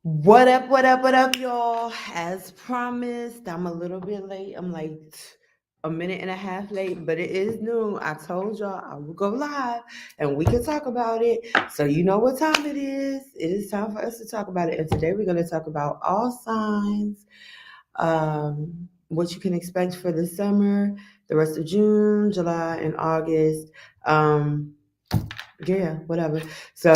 What up, y'all? As promised, I'm a little bit late. I'm like a minute and a half late, but it is noon. I told y'all I would go live and we can talk about it. So you know what time it is. It is time for us to talk about it. And today we're going to talk about all signs, what you can expect for the summer, the rest of June, July, and August. Um, yeah, whatever. So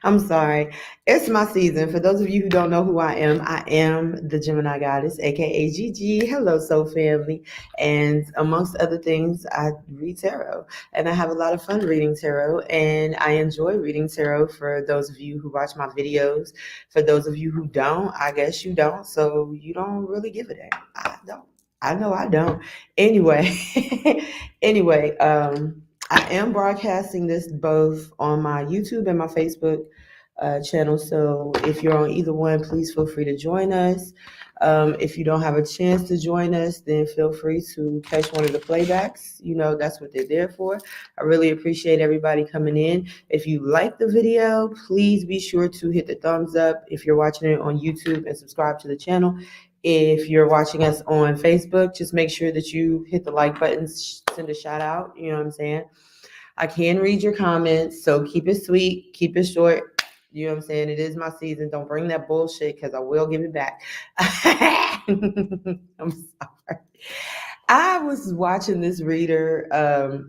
I'm sorry. It's my season. For those of you who don't know who I am the Gemini Goddess, aka Gigi. Hello, Soul Family. And amongst other things, I read tarot. And I have a lot of fun reading tarot. And I enjoy reading tarot for those of you who watch my videos. For those of you who don't, I guess you don't. So you don't really give a damn. I don't. I know I don't. Anyway, anyway, I am broadcasting this both on my YouTube and my Facebook channel. So if you're on either one, please feel free to join us. If you don't have a chance to join us, then feel free to catch one of the playbacks. You know, that's what they're there for. I really appreciate everybody coming in. If you like the video, please be sure to hit the thumbs up if you're watching it on YouTube and subscribe to the channel. If you're watching us on Facebook, just make sure that you hit the like button, send a shout out. You know what I'm saying? I can read your comments, so keep it sweet, keep it short. You know what I'm saying? It is my season. Don't bring that bullshit because I will give it back. I'm sorry. I was watching this reader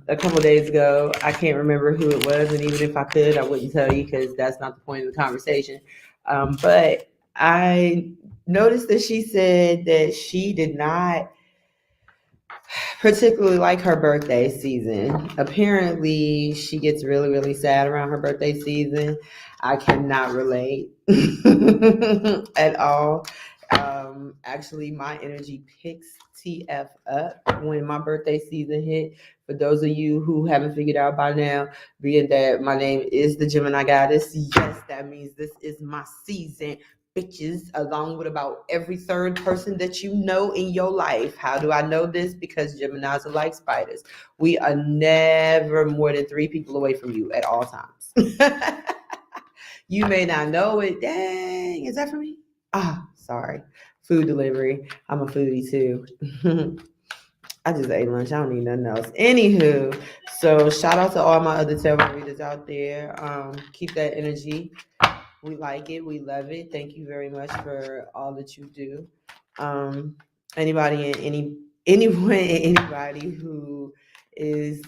a couple days ago. I can't remember who it was, and even if I could, I wouldn't tell you because that's not the point of the conversation. But I noticed that she said that she did not particularly like her birthday season. Apparently, she gets really, really sad around her birthday season. I cannot relate at all. Actually, my energy picks TF up when my birthday season hit. For those of you who haven't figured out by now, being that my name is the Gemini Goddess, yes, that means this is my season, bitches, along with about every third person that you know in your life. How do I know this? Because Geminis are like spiders. We are never more than 3 people away from you at all times. You may not know it. Dang, is that for me? Ah, sorry. Food delivery. I'm a foodie too. I just ate lunch. I don't need nothing else. Anywho, so shout out to all my other tarot readers out there. Keep that energy. We like it. We love it. Thank you very much for all that you do. Um, anybody and anyone and anybody who is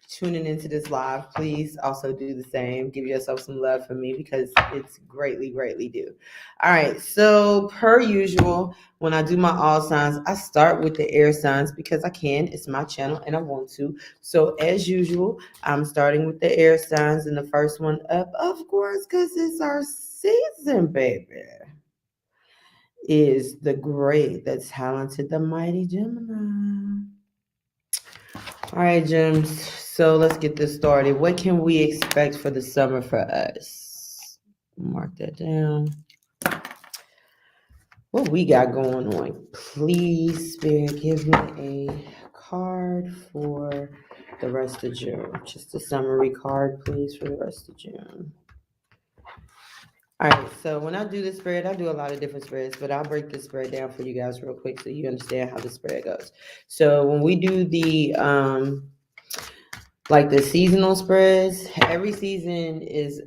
tuning into this live, please also do the same. Give yourself some love for me because it's greatly, greatly due. All right. So per usual, when I do my all signs, I start with the air signs because I can. It's my channel and I want to. So as usual, I'm starting with the air signs, and the first one up, of course, because it's our season, baby, is the great, the talented, the mighty Gemini. All right, Gems. So let's get this started. What can we expect for the summer for us? Mark that down. What we got going on? Please, Spirit, give me a card for the rest of June. Just a summary card, please, for the rest of June. All right, so when I do the spread, I do a lot of different spreads, but I'll break the spread down for you guys real quick so you understand how the spread goes. So when we do the like the seasonal spreads, every season is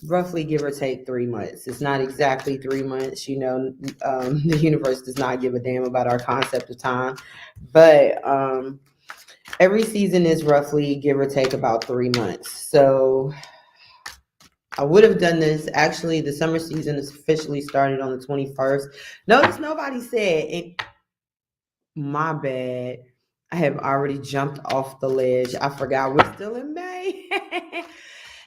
roughly give or take 3 months. It's not exactly 3 months, you know. The universe does not give a damn about our concept of time, but every season is roughly give or take about 3 months. So I would have done this. Actually, the summer season is officially started on the 21st. Notice nobody said it. My bad. I have already jumped off the ledge. I forgot we're still in May.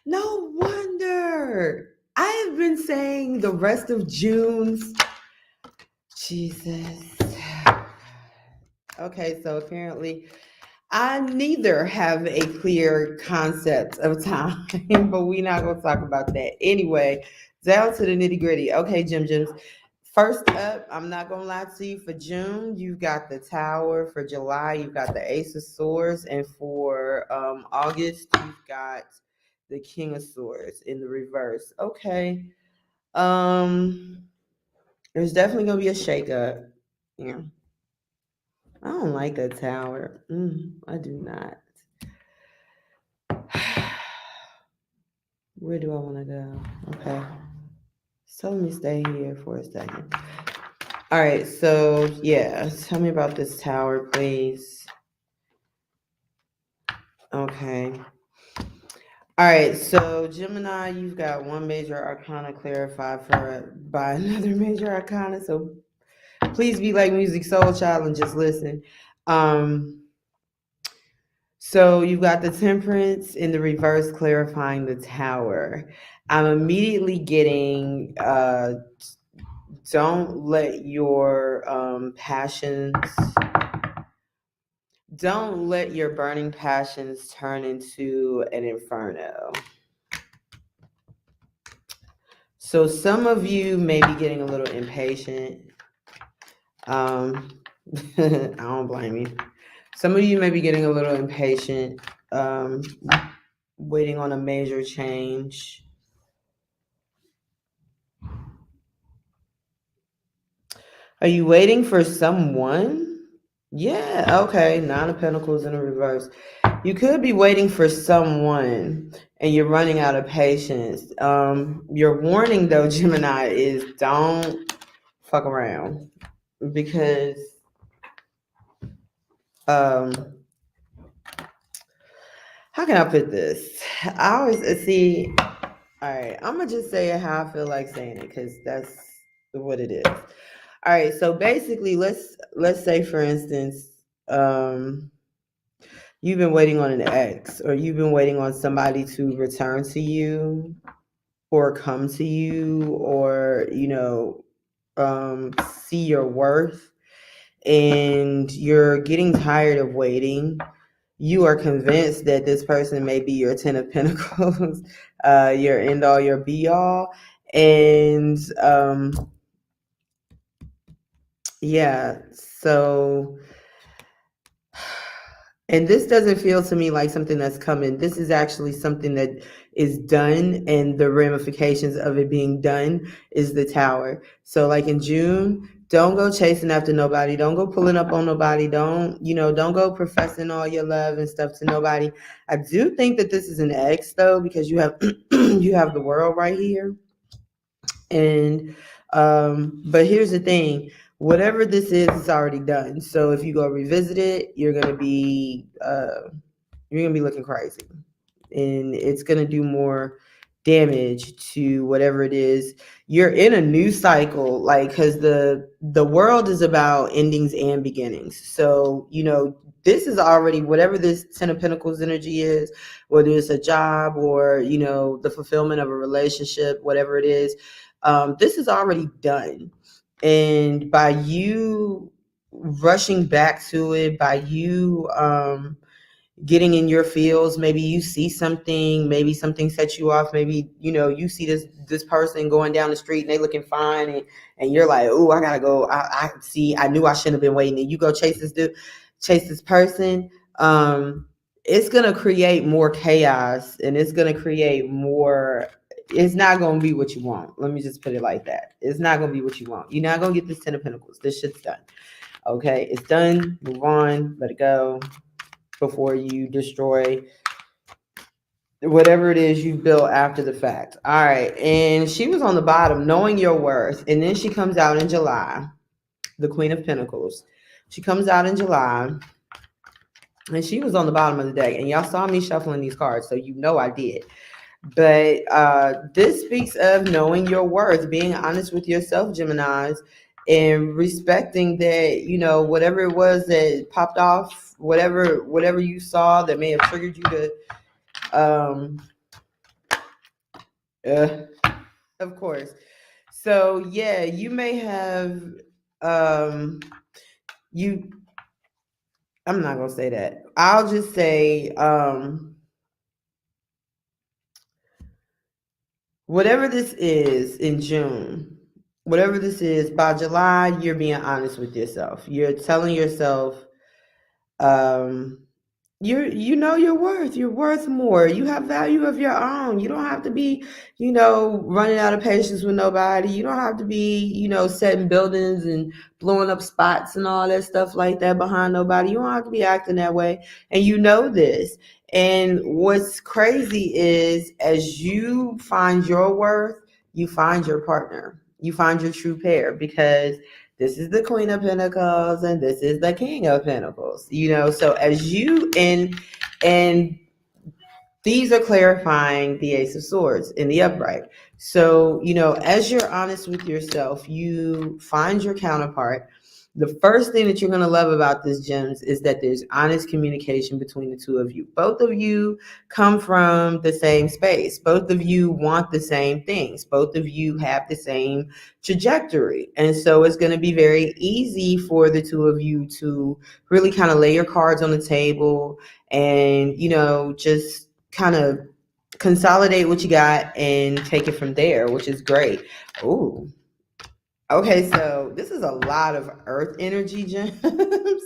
No wonder. I have been saying the rest of June's. Jesus. Okay, so apparently I neither have a clear concept of time, but we're not going to talk about that. Anyway, down to the nitty gritty. Okay, Jim Jims. First up, I'm not going to lie to you, for June, you've got the Tower. For July, you've got the Ace of Swords. And for August, you've got the King of Swords in the reverse. Okay. There's definitely gonna be a shakeup. Yeah. I don't like that tower. I do not. Where do I want to go? Okay. So let me stay here for a second. All right. So, yeah. Tell me about this tower, please. Okay. All right. So, Gemini, you've got one major arcana clarified by another major arcana. So, please be like Musiq Soulchild and just listen. So you've got the Temperance in the reverse clarifying the Tower. I'm immediately getting don't let your don't let your burning passions turn into an inferno. So some of you may be getting a little impatient. I don't blame you. Some of you may be getting a little impatient, waiting on a major change. Are you waiting for someone? Yeah, okay. Nine of Pentacles in a reverse. You could be waiting for someone and you're running out of patience. Your warning though, Gemini, is don't fuck around. Because how can I put this? I always see, all right, I'm gonna just say it how I feel like saying it, because that's what it is. All right, so basically, let's say, for instance, you've been waiting on an ex, or you've been waiting on somebody to return to you, or come to you, or see your worth, and you're getting tired of waiting. You are convinced that this person may be your Ten of Pentacles, your end all, your be all, and yeah, so, and this doesn't feel to me like something that's coming. This is actually something that is done, and the ramifications of it being done is the Tower. So like in June, don't go chasing after nobody. Don't go pulling up on nobody. Don't go professing all your love and stuff to nobody. I do think that this is an ex though, because you have you have the World right here. And but here's the thing, whatever this is, it's already done. So if you go revisit it, you're gonna be looking crazy, and it's gonna do more damage to whatever it is. You're in a new cycle, like, because the world is about endings and beginnings. So this is already, whatever this Ten of Pentacles energy is, whether it's a job or the fulfillment of a relationship, whatever it is, this is already done. And by you rushing back to it, by you getting in your feels, maybe you see something, maybe something sets you off, maybe you see this person going down the street and they looking fine, and you're like, oh, I gotta go, I knew I shouldn't have been waiting, and you go chase this person. It's gonna create more chaos, and it's gonna create more. It's not gonna be what you want. Let me just put it like that. It's not gonna be what you want. You're not gonna get this Ten of Pentacles. This shit's done. Okay, it's done. Move on. Let it go before you destroy whatever it is you built after the fact. All right. And she was on the bottom, knowing your worth. And then she comes out in July, the Queen of Pentacles. She comes out in July, and she was on the bottom of the deck. And y'all saw me shuffling these cards, so I did. But this speaks of knowing your worth, being honest with yourself, Geminis, and respecting that, whatever it was that popped off, whatever you saw that may have triggered you to, of course. So yeah, you may have, you, I'm not going to say that. I'll just say, whatever this is in June, whatever this is, by July, you're being honest with yourself. You're telling yourself, you know your worth. You're worth more. You have value of your own. You don't have to be, running out of patience with nobody. You don't have to be, setting buildings and blowing up spots and all that stuff like that behind nobody. You don't have to be acting that way. And you know this. And what's crazy is as you find your worth, you find your partner. You find your true pair because this is the Queen of Pentacles and this is the King of Pentacles. So as you and these are clarifying the Ace of Swords in the upright. So, as you're honest with yourself, you find your counterpart. The first thing that you're going to love about this, gems, is that there's honest communication between the two of you. Both of you come from the same space. Both of you want the same things. Both of you have the same trajectory. And so it's going to be very easy for the two of you to really kind of lay your cards on the table and, just kind of consolidate what you got and take it from there, which is great. Ooh. Okay, so this is a lot of earth energy, gems. This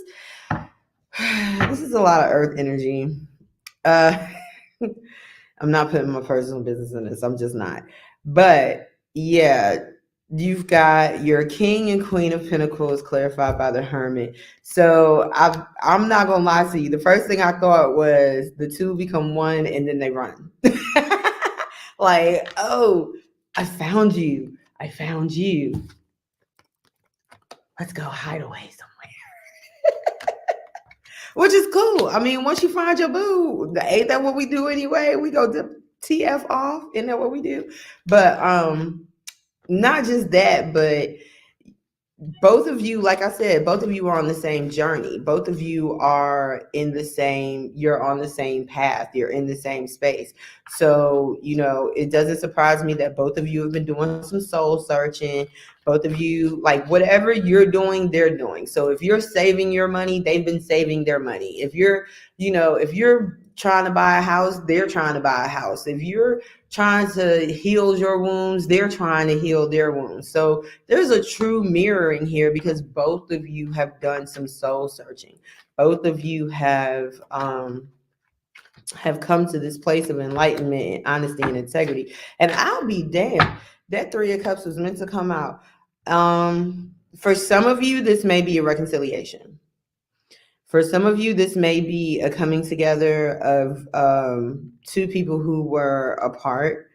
is a lot of earth energy. Uh I'm not putting my personal business in this. I'm just not. But yeah, you've got your King and Queen of Pentacles clarified by the Hermit. So I'm not gonna lie to you. The first thing I thought was the two become one and then they run. Like, oh, I found you. I found you. Let's go hide away somewhere. Which is cool. I mean, once you find your boo, ain't that what we do anyway? We go to TF off. Isn't that what we do? But not just that, but both of you, like I said, both of you are on the same journey. Both of you are you're on the same path. You're in the same space. So, it doesn't surprise me that both of you have been doing some soul searching. Both of you, like whatever you're doing, they're doing. So if you're saving your money, they've been saving their money. If you're trying to buy a house, they're trying to buy a house. If you're trying to heal your wounds, they're trying to heal their wounds. So there's a true mirroring here because both of you have done some soul searching. Both of you have come to this place of enlightenment and honesty and integrity. And I'll be damned, that Three of Cups was meant to come out. For some of you, this may be a reconciliation. For some of you, this may be a coming together of two people who were apart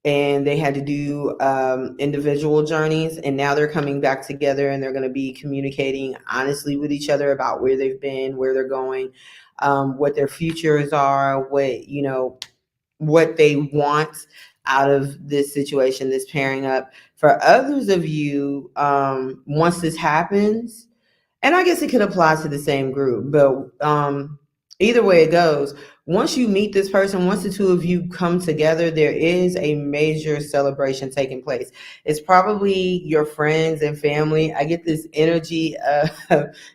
and they had to do individual journeys, and now they're coming back together and they're going to be communicating honestly with each other about where they've been, where they're going, what their futures are, what they want out of this situation, this pairing up. For others of you, once this happens, and I guess it could apply to the same group, but either way it goes, once you meet this person, once the two of you come together, there is a major celebration taking place. It's probably your friends and family. I get this energy of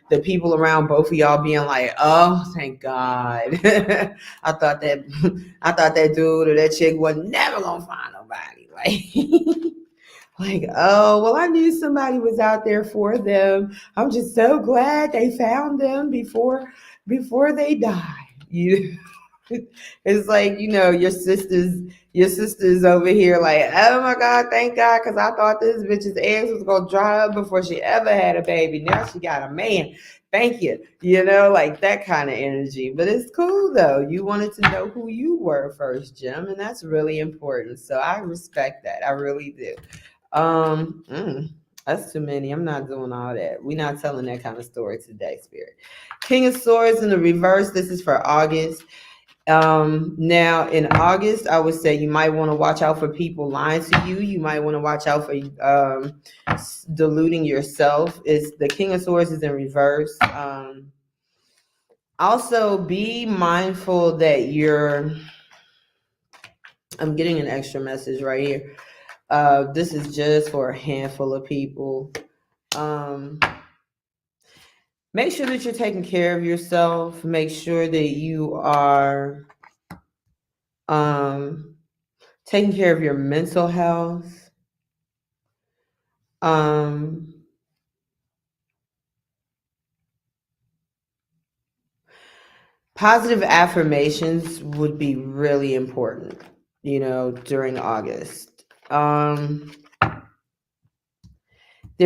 the people around both of y'all being like, "Oh, thank God." I thought that dude or that chick was never gonna find nobody. Like, oh, well, I knew somebody was out there for them. I'm just so glad they found them before they died. It's like, your sister's over here like, oh my God, thank God, because I thought this bitch's eggs was gonna dry up before she ever had a baby. Now she got a man. Thank you. Like that kind of energy. But it's cool though. You wanted to know who you were first, Jim, and that's really important. So I respect that. I really do. That's too many. I'm not doing all that. We're not telling that kind of story today, Spirit. King of Swords in the reverse. This is for August. Now in August, I would say you might want to watch out for people lying to you. You might want to watch out for deluding yourself. It's the King of Swords is in reverse. Also be mindful that I'm getting an extra message right here. This is just for a handful of people. Make sure that you're taking care of yourself. Make sure that you are taking care of your mental health. Positive affirmations would be really important, during August. There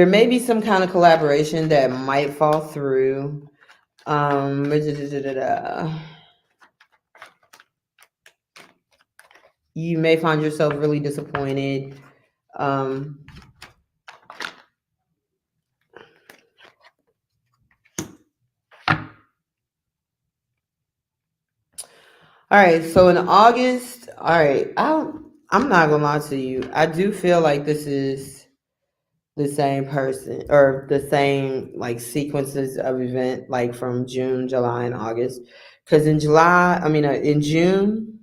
may be some kind of collaboration that might fall through. You may find yourself really disappointed. All right, so in August, all right, I'm not gonna lie to you. I do feel like this is the same person or the same like sequences of event like from June, July, and August. Because in June,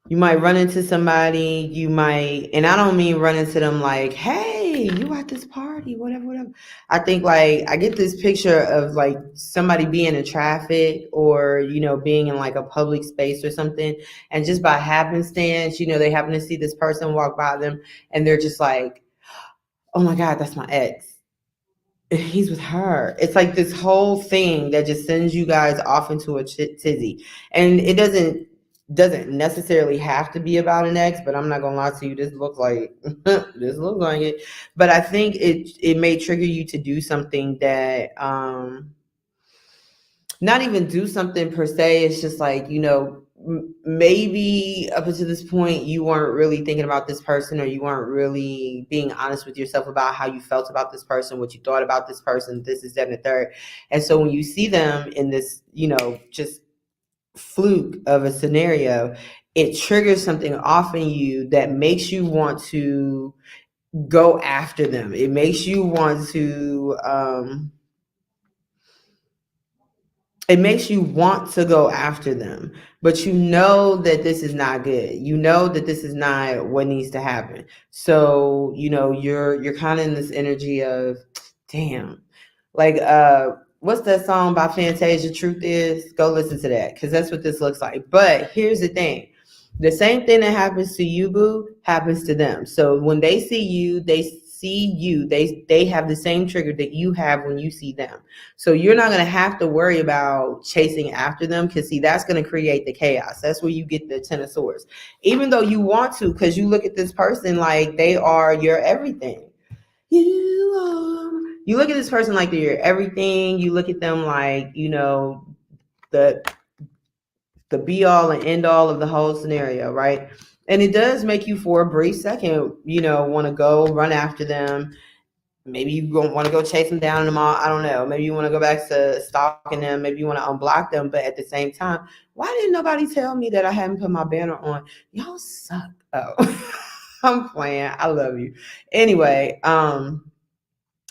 you might run into somebody, and I don't mean run into them like, hey, you at this party, whatever. I think like I get this picture of like somebody being in traffic or, being in like a public space or something. And just by happenstance, they happen to see this person walk by them and they're just like, oh my God, that's my ex. He's with her. It's like this whole thing that just sends you guys off into a tizzy. And it doesn't necessarily have to be about an ex, but I'm not gonna lie to you, this looks like it. But I think it may trigger you to do something that not even do something per se. It's just like, maybe up until this point you weren't really thinking about this person, or you weren't really being honest with yourself about how you felt about this person, what you thought about this person, this is that and the third. And so when you see them in this, just fluke of a scenario, it triggers something off in you that makes you want to go after them. It makes you want to go after them, but you know that this is not good. You know that this is not what needs to happen. So, you're kind of in this energy of, damn, like, what's that song by Fantasia, Truth Is? Go listen to that, because that's what this looks like. But here's the thing. The same thing that happens to you, boo, happens to them. So when they see you, they have the same trigger that you have when you see them. So you're not going to have to worry about chasing after them, because see, that's going to create the chaos. That's where you get the Ten of Swords. Even though you want to, because you look at this person like they are your everything. You look at this person like they're your everything. You look at them like, the be all and end all of the whole scenario, right? And it does make you, for a brief second, want to go run after them. Maybe you want to go chase them down in the mall. I don't know. Maybe you want to go back to stalking them. Maybe you want to unblock them. But at the same time, why didn't nobody tell me that I hadn't put my banner on? Y'all suck. Oh, I'm playing. I love you. Anyway,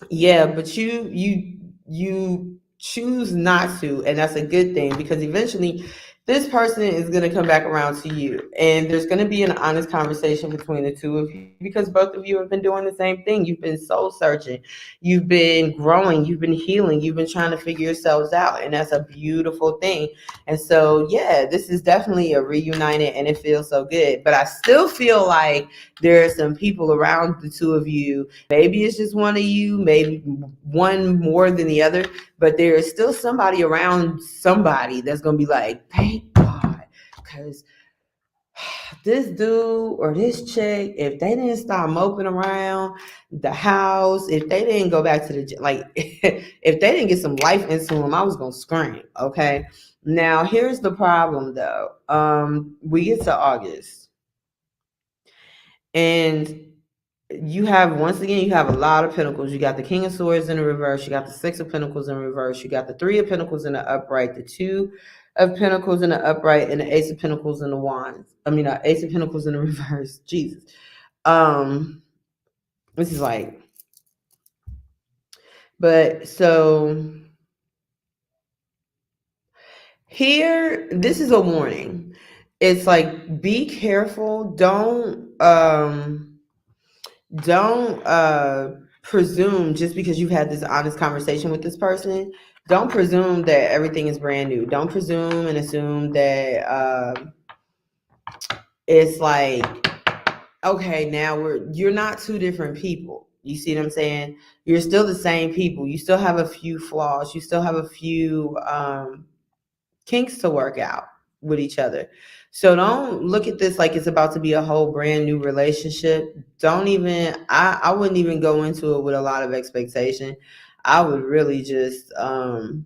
yeah, but you choose not to, and that's a good thing, because eventually this person is going to come back around to you, and there's going to be an honest conversation between the two of you, because both of you have been doing the same thing. You've been soul searching, you've been growing, you've been healing, you've been trying to figure yourselves out, and that's a beautiful thing. And so, yeah, this is definitely a reunited, and it feels so good. But I still feel like there are some people around the two of you. Maybe it's just one of you, maybe one more than the other, but there is still somebody around somebody that's going to be like, thank God, because this dude or this chick, if they didn't stop moping around the house, if they didn't go back to the, like, if they didn't get some life into them, I was going to scream. Okay. Now, here's the problem though. We get to August, and you have, once again, you have a lot of pentacles. You got the King of Swords in the reverse. You got the Six of Pentacles in reverse. You got the Three of Pentacles in the upright, the Two of Pentacles in the upright, and the Ace of Pentacles in the wands. Ace of Pentacles in the reverse. Jesus. This is like, but so here, this is a warning. It's like, be careful. Don't presume, just because you've had this honest conversation with this person, don't presume that everything is brand new. Don't presume and assume that it's like, okay, now you're not two different people. You see what I'm saying? You're still the same people. You still have a few flaws. You still have a few kinks to work out with each other. So don't look at this like it's about to be a whole brand new relationship. Don't even, I wouldn't even go into it with a lot of expectation. I would really just kind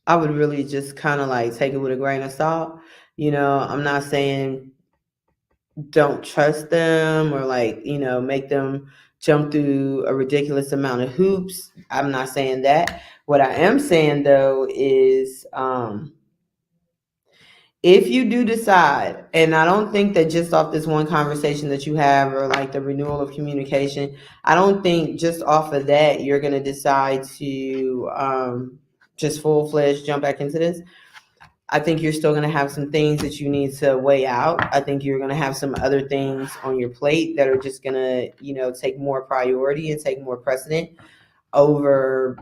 of like take it with a grain of salt. I'm not saying don't trust them or like, make them jump through a ridiculous amount of hoops. I'm not saying that. What I am saying though is if you do decide, and I don't think that just off this one conversation that you have or like the renewal of communication, I don't think just off of that you're going to decide to just full-fledged jump back into this. I think you're still going to have some things that you need to weigh out. I think you're going to have some other things on your plate that are just going to, take more priority and take more precedent over,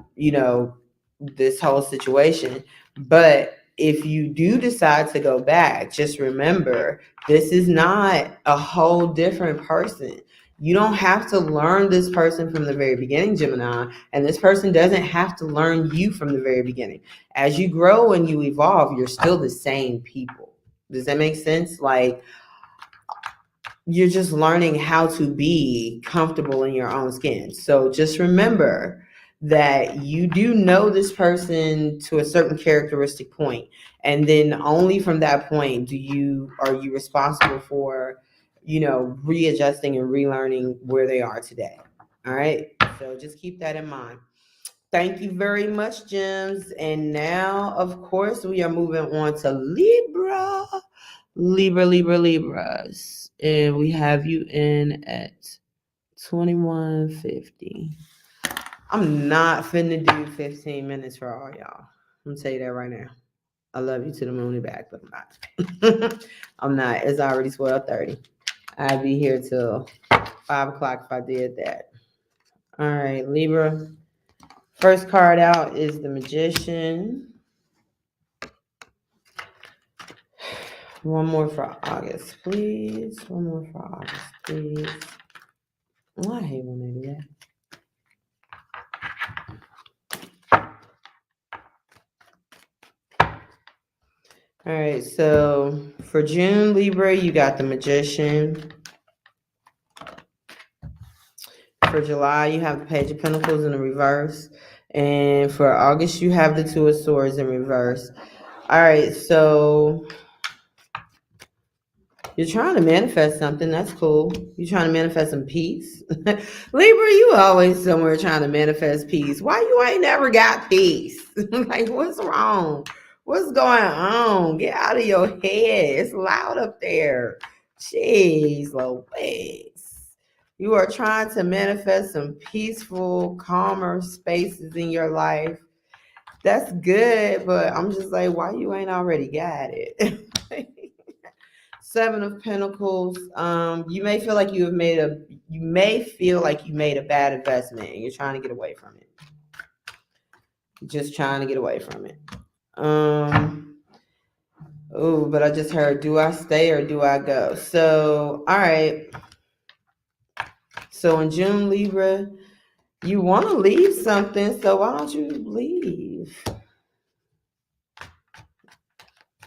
this whole situation. But if you do decide to go back, just remember, this is not a whole different person. You don't have to learn this person from the very beginning, Gemini, and this person doesn't have to learn you from the very beginning. As you grow and you evolve, you're still the same people. Does that make sense? Like, you're just learning how to be comfortable in your own skin. So just remember that you do know this person to a certain characteristic point, and then only from that point are you responsible for readjusting and relearning where they are today. All right, so just keep that in mind. Thank you very much, Gems. And now, of course, we are moving on to Libras. And we have you in at 2150. I'm not finna do 15 minutes for all y'all. I'm gonna tell you that right now. I love you to the moon and back, but I'm not. I'm not. It's already 12:30. I'd be here till 5 o'clock if I did that. All right, Libra. First card out is the Magician. One more for August, please. One more for August, please. Oh, I hate when they do that. All right, so for June, Libra, you got the Magician. For July, you have the Page of Pentacles in the reverse. And for August, you have the Two of Swords in reverse. All right, so you're trying to manifest something. That's cool. You're trying to manifest some peace. Libra, you always somewhere trying to manifest peace. Why you ain't never got peace? Like, what's wrong? What's going on? Get out of your head. It's loud up there. Jeez Louise. You are trying to manifest some peaceful, calmer spaces in your life. That's good, but I'm just like, why you ain't already got it? Seven of Pentacles. You may feel like you made a bad investment and you're trying to get away from it. Just trying to get away from it. Oh, but I just heard, do I stay or do I go? So, all right. So in June, Libra, you want to leave something, so why don't you leave?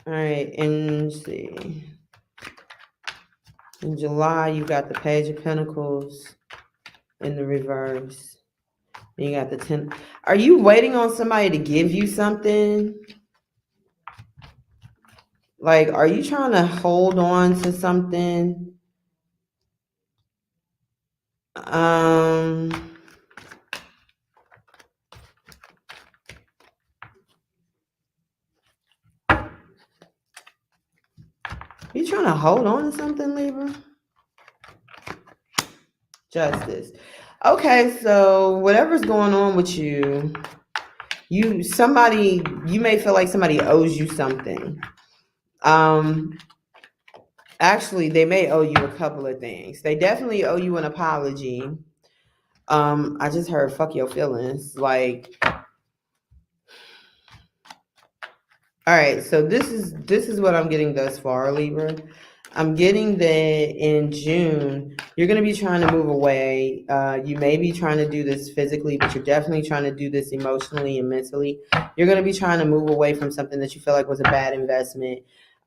All right, and let's see. In July, you got the Page of Pentacles in the reverse. And you got the 10. Are you waiting on somebody to give you something? Like, are you trying to hold on to something? You trying to hold on to something, Libra? Justice. Okay, so whatever's going on with you, you may feel like somebody owes you something. Actually, they may owe you a couple of things. They definitely owe you an apology. I just heard fuck your feelings. Like, all right, so this is what I'm getting thus far, Libra. I'm getting that in June, you're going to be trying to move away. You may be trying to do this physically, but you're definitely trying to do this emotionally and mentally. You're going to be trying to move away from something that you feel like was a bad investment.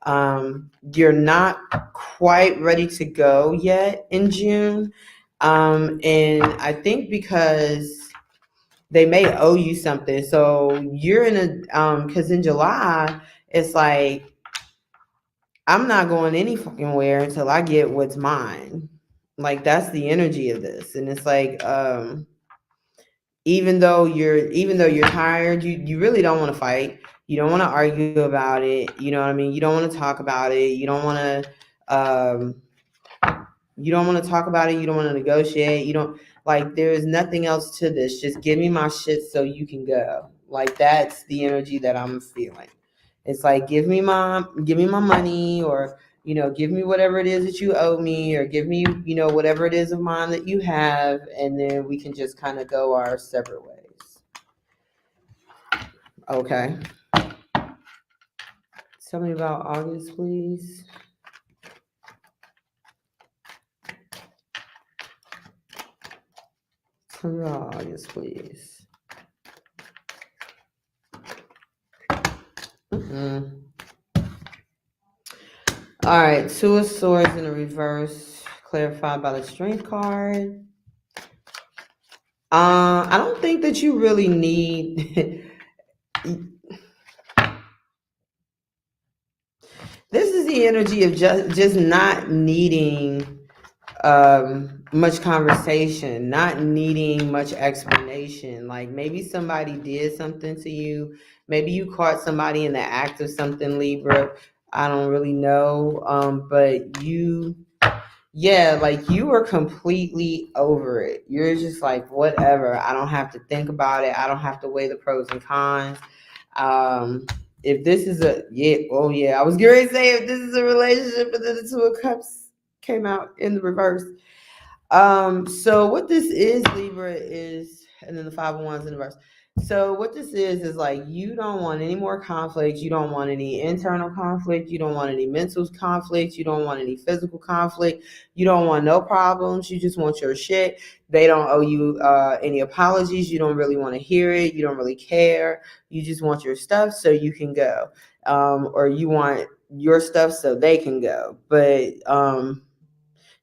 You're not quite ready to go yet in June. And I think because they may owe you something. So you're in a, because in July, it's like, I'm not going any fucking where until I get what's mine. Like that's the energy of this. And it's like, even though you're tired, you really don't want to fight. You don't want to argue about it. You know what I mean? You don't want to talk about it. Um you don't want to talk about it. You don't want to negotiate. You don't like there's nothing else to this. Just give me my shit so you can go. Like that's the energy that I'm feeling. It's like give me my money, or give me whatever it is that you owe me, or give me, whatever it is of mine that you have, and then we can just kind of go our separate ways. Okay. Tell me about August, please. Tell me about August, please. All right, Two of Swords in the reverse, clarified by the Strength card. I don't think that you really need. This is the energy of just not needing much conversation, not needing much explanation. Like maybe somebody did something to you. Maybe you caught somebody in the act of something, Libra. I don't really know. But like you were completely over it. You're just like, whatever. I don't have to think about it. I don't have to weigh the pros and cons. If this is I was going to say if this is a relationship, but then the Two of Cups came out in the reverse. So what this is, Libra, is, and then the Five of Wands in the reverse. So what this is like you don't want any more conflict. You don't want any internal conflict. You don't want any mental conflict. You don't want any physical conflict. You don't want no problems. You just want your shit. They don't owe you any apologies. You don't really want to hear it. You don't really care. You just want your stuff so you can go. Or you want your stuff so they can go. But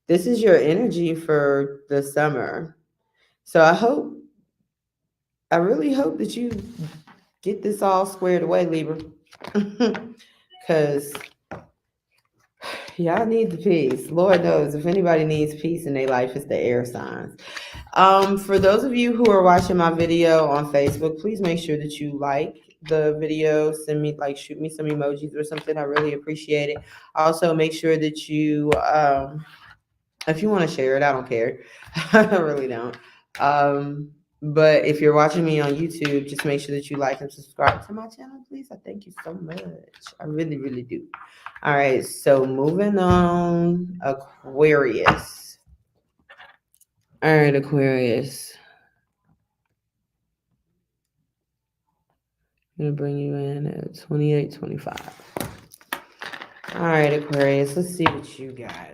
this is your energy for the summer. So I really hope that you get this all squared away, Libra. Because y'all need the peace. Lord knows if anybody needs peace in their life, it's the air signs. For those of you who are watching my video on Facebook, please make sure that you like the video. Shoot me some emojis or something. I really appreciate it. Also, make sure that you, if you want to share it, I don't care. I really don't. But if you're watching me on YouTube, just make sure that you like and subscribe to my channel, please. I thank you so much. I really, really do. All right, so moving on, Aquarius. All right, Aquarius. I'm going to bring you in at 28-25. All right, Aquarius, let's see what you got.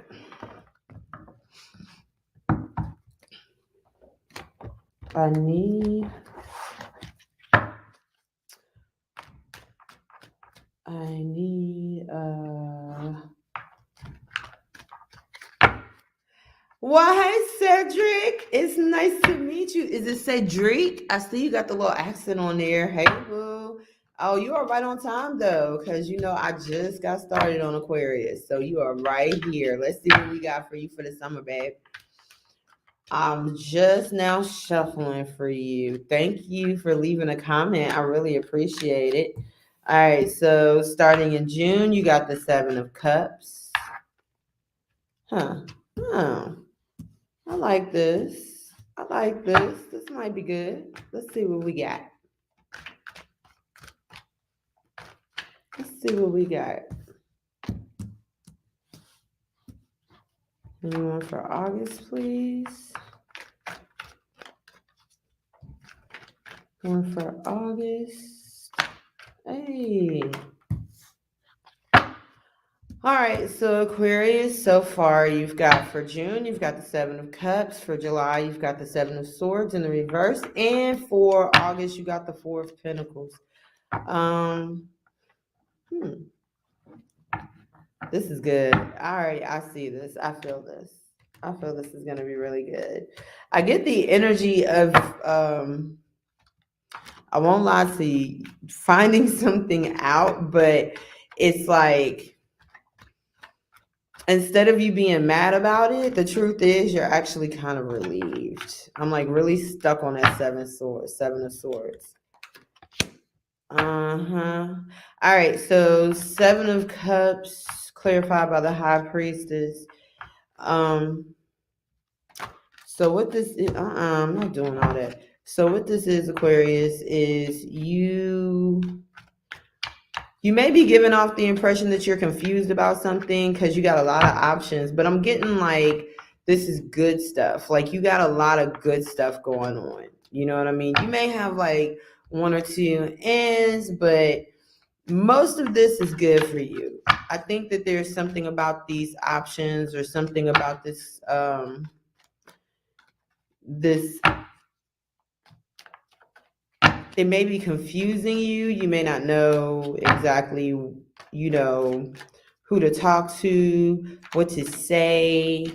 I need Why, Cedric? It's nice to meet you. Is it Cedric? I see you got the little accent on there. Hey, boo. Oh, you are right on time, though, because, I just got started on Aquarius. So you are right here. Let's see what we got for you for the summer, babe. I'm just now shuffling for you. Thank you for leaving a comment. I really appreciate it. All right, so starting in June, you got the Seven of Cups. Oh, I like this. This might be good. Let's see what we got. Anyone for August, please? One for August. Hey. All right, so Aquarius, so far you've got for June, you've got the Seven of Cups. For July, you've got the Seven of Swords in the reverse. And for August, you got the Four of Pentacles. Um, hmm, this is good. All right, I see this. I feel this. I feel this is going to be really good. I get the energy of, I won't lie to you, finding something out, but it's like, instead of you being mad about it, the truth is you're actually kind of relieved. I'm like really stuck on that seven of swords. Uh-huh. All right, so Seven of Cups clarified by the High Priestess. Um, so what this is, I'm not doing all that. So what this is, Aquarius, is you may be giving off the impression that you're confused about something because you got a lot of options, but I'm getting like this is good stuff. Like you got a lot of good stuff going on. You know what I mean? You may have like one or two ends, but most of this is good for you. I think that there's something about these options or something about this it may be confusing you. You may not know exactly, who to talk to, what to say,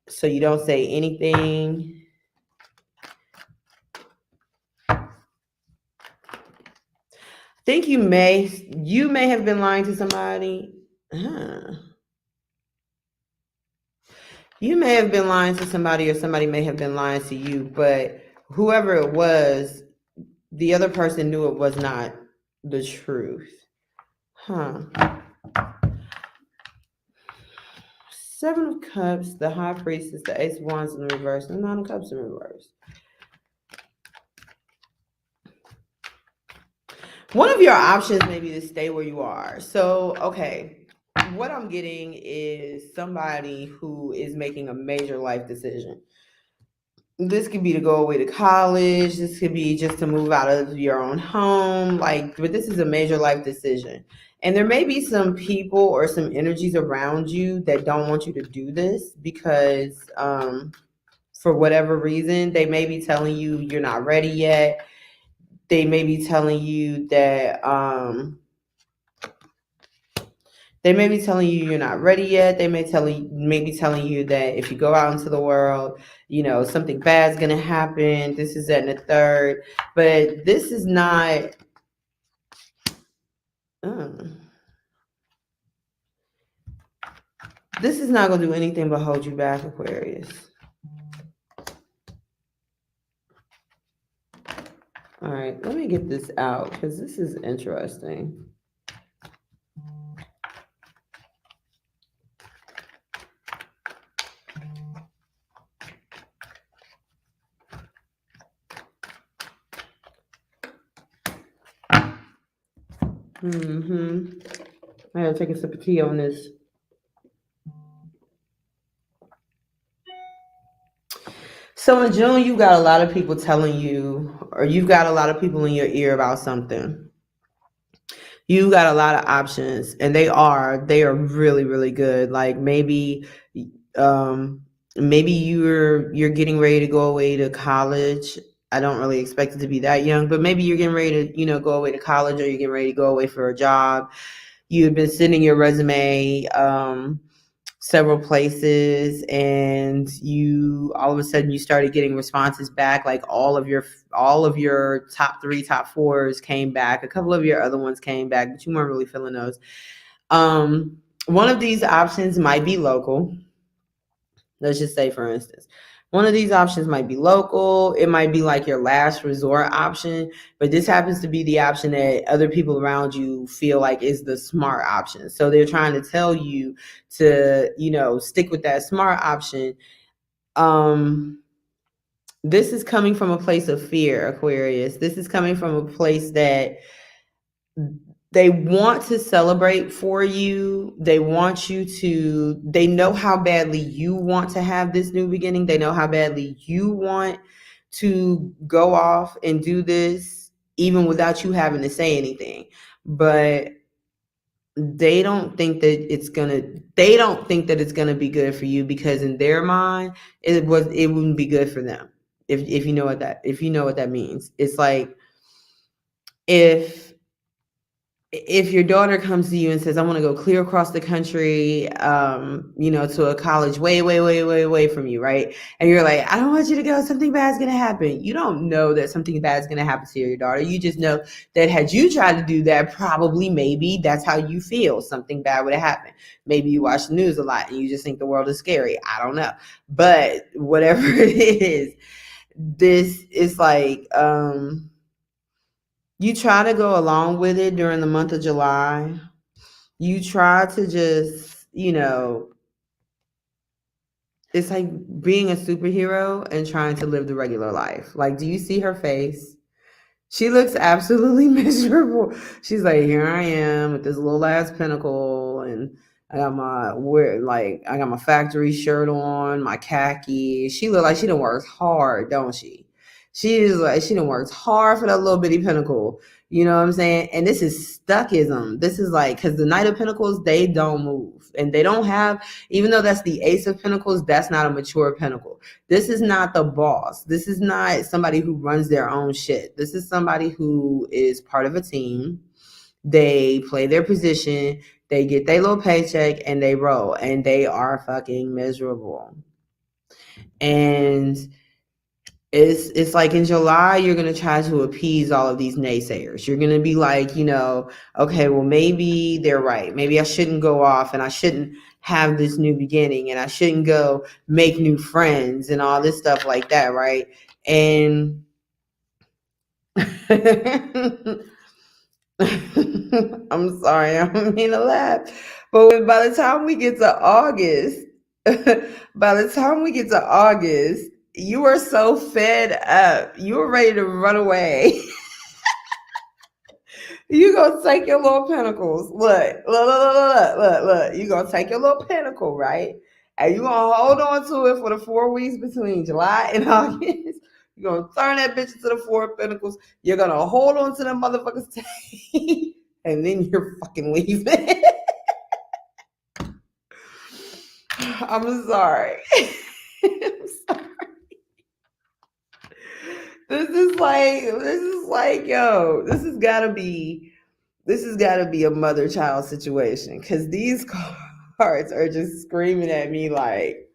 so you don't say anything. I think you may have been lying to somebody. You may have been lying to somebody, or somebody may have been lying to you, but whoever it was, the other person knew it was not the truth. Seven of Cups, the High Priestess, the Ace of Wands in the reverse, and the Nine of Cups in reverse. One of your options may be to stay where you are. So, okay, what I'm getting is somebody who is making a major life decision. This could be to go away to college. This could be just to move out of your own home. But this is a major life decision. And there may be some people or some energies around you that don't want you to do this because, for whatever reason, they may be telling you you're not ready yet. They may be telling you that, you're not ready yet. They may be telling you that if you go out into the world, something bad's gonna happen. This is that and the third. But this is not. This is not gonna do anything but hold you back, Aquarius. All right, let me get this out because this is interesting. I gotta take a sip of tea on this. So in June, you got a lot of people telling you, or you've got a lot of people in your ear about something. You got a lot of options, and they are really, really good. Like maybe you're getting ready to go away to college. I don't really expect it to be that young, but maybe you're getting ready to, go away to college, or you're getting ready to go away for a job. You've been sending your resume several places, and you all of a sudden you started getting responses back. Like all of your top 3, top 4s came back. A couple of your other ones came back, but you weren't really feeling those. One of these options might be local. Let's just say, for instance, one of these options might be local. It might be like your last resort option, but this happens to be the option that other people around you feel like is the smart option. So they're trying to tell you to, stick with that smart option. This is coming from a place of fear, Aquarius. This is coming from a place that they want to celebrate for you. They know how badly you want to have this new beginning. They know how badly you want to go off and do this, even without you having to say anything. But they don't think that it's gonna be good for you, because in their mind it wouldn't be good for them. If you know what that means. It's like, if your daughter comes to you and says, I want to go clear across the country, to a college way, way, way, way, way from you, right? And you're like, I don't want you to go. Something bad's going to happen. You don't know that something bad's going to happen to your daughter. You just know that had you tried to do that, probably, maybe that's how you feel. Something bad would have happened. Maybe you watch the news a lot and you just think the world is scary. I don't know. But whatever it is, this is like, you try to go along with it during the month of July. You try to just, it's like being a superhero and trying to live the regular life. Like, do you see her face? She looks absolutely miserable. She's like, here I am with this little ass pinnacle, and I got my factory shirt on, my khaki. She look like she done worked hard, don't she? She's like, she done worked hard for that little bitty pinnacle. You know what I'm saying? And this is stuckism. This is like, because the Knight of Pentacles, they don't move. And they don't have, even though that's the Ace of Pentacles, that's not a mature pinnacle. This is not the boss. This is not somebody who runs their own shit. This is somebody who is part of a team. They play their position, they get their little paycheck, and they roll. And they are fucking miserable. And it's like in July, you're going to try to appease all of these naysayers. You're going to be like, okay, well, maybe they're right. Maybe I shouldn't go off and I shouldn't have this new beginning and I shouldn't go make new friends and all this stuff like that, right? And I'm sorry, I don't mean to laugh. But by the time we get to August, you are so fed up. You are ready to run away. You gonna take your little pinnacles. Look. You gonna take your little pinnacle, right? And you gonna hold on to it for the 4 weeks between July and August. You're gonna turn that bitch into the 4 pinnacles. You're gonna hold on to them motherfuckers tight, and then you're fucking leaving. I'm sorry. I'm sorry. This is like, yo, this has gotta be a mother-child situation, because these cards are just screaming at me like,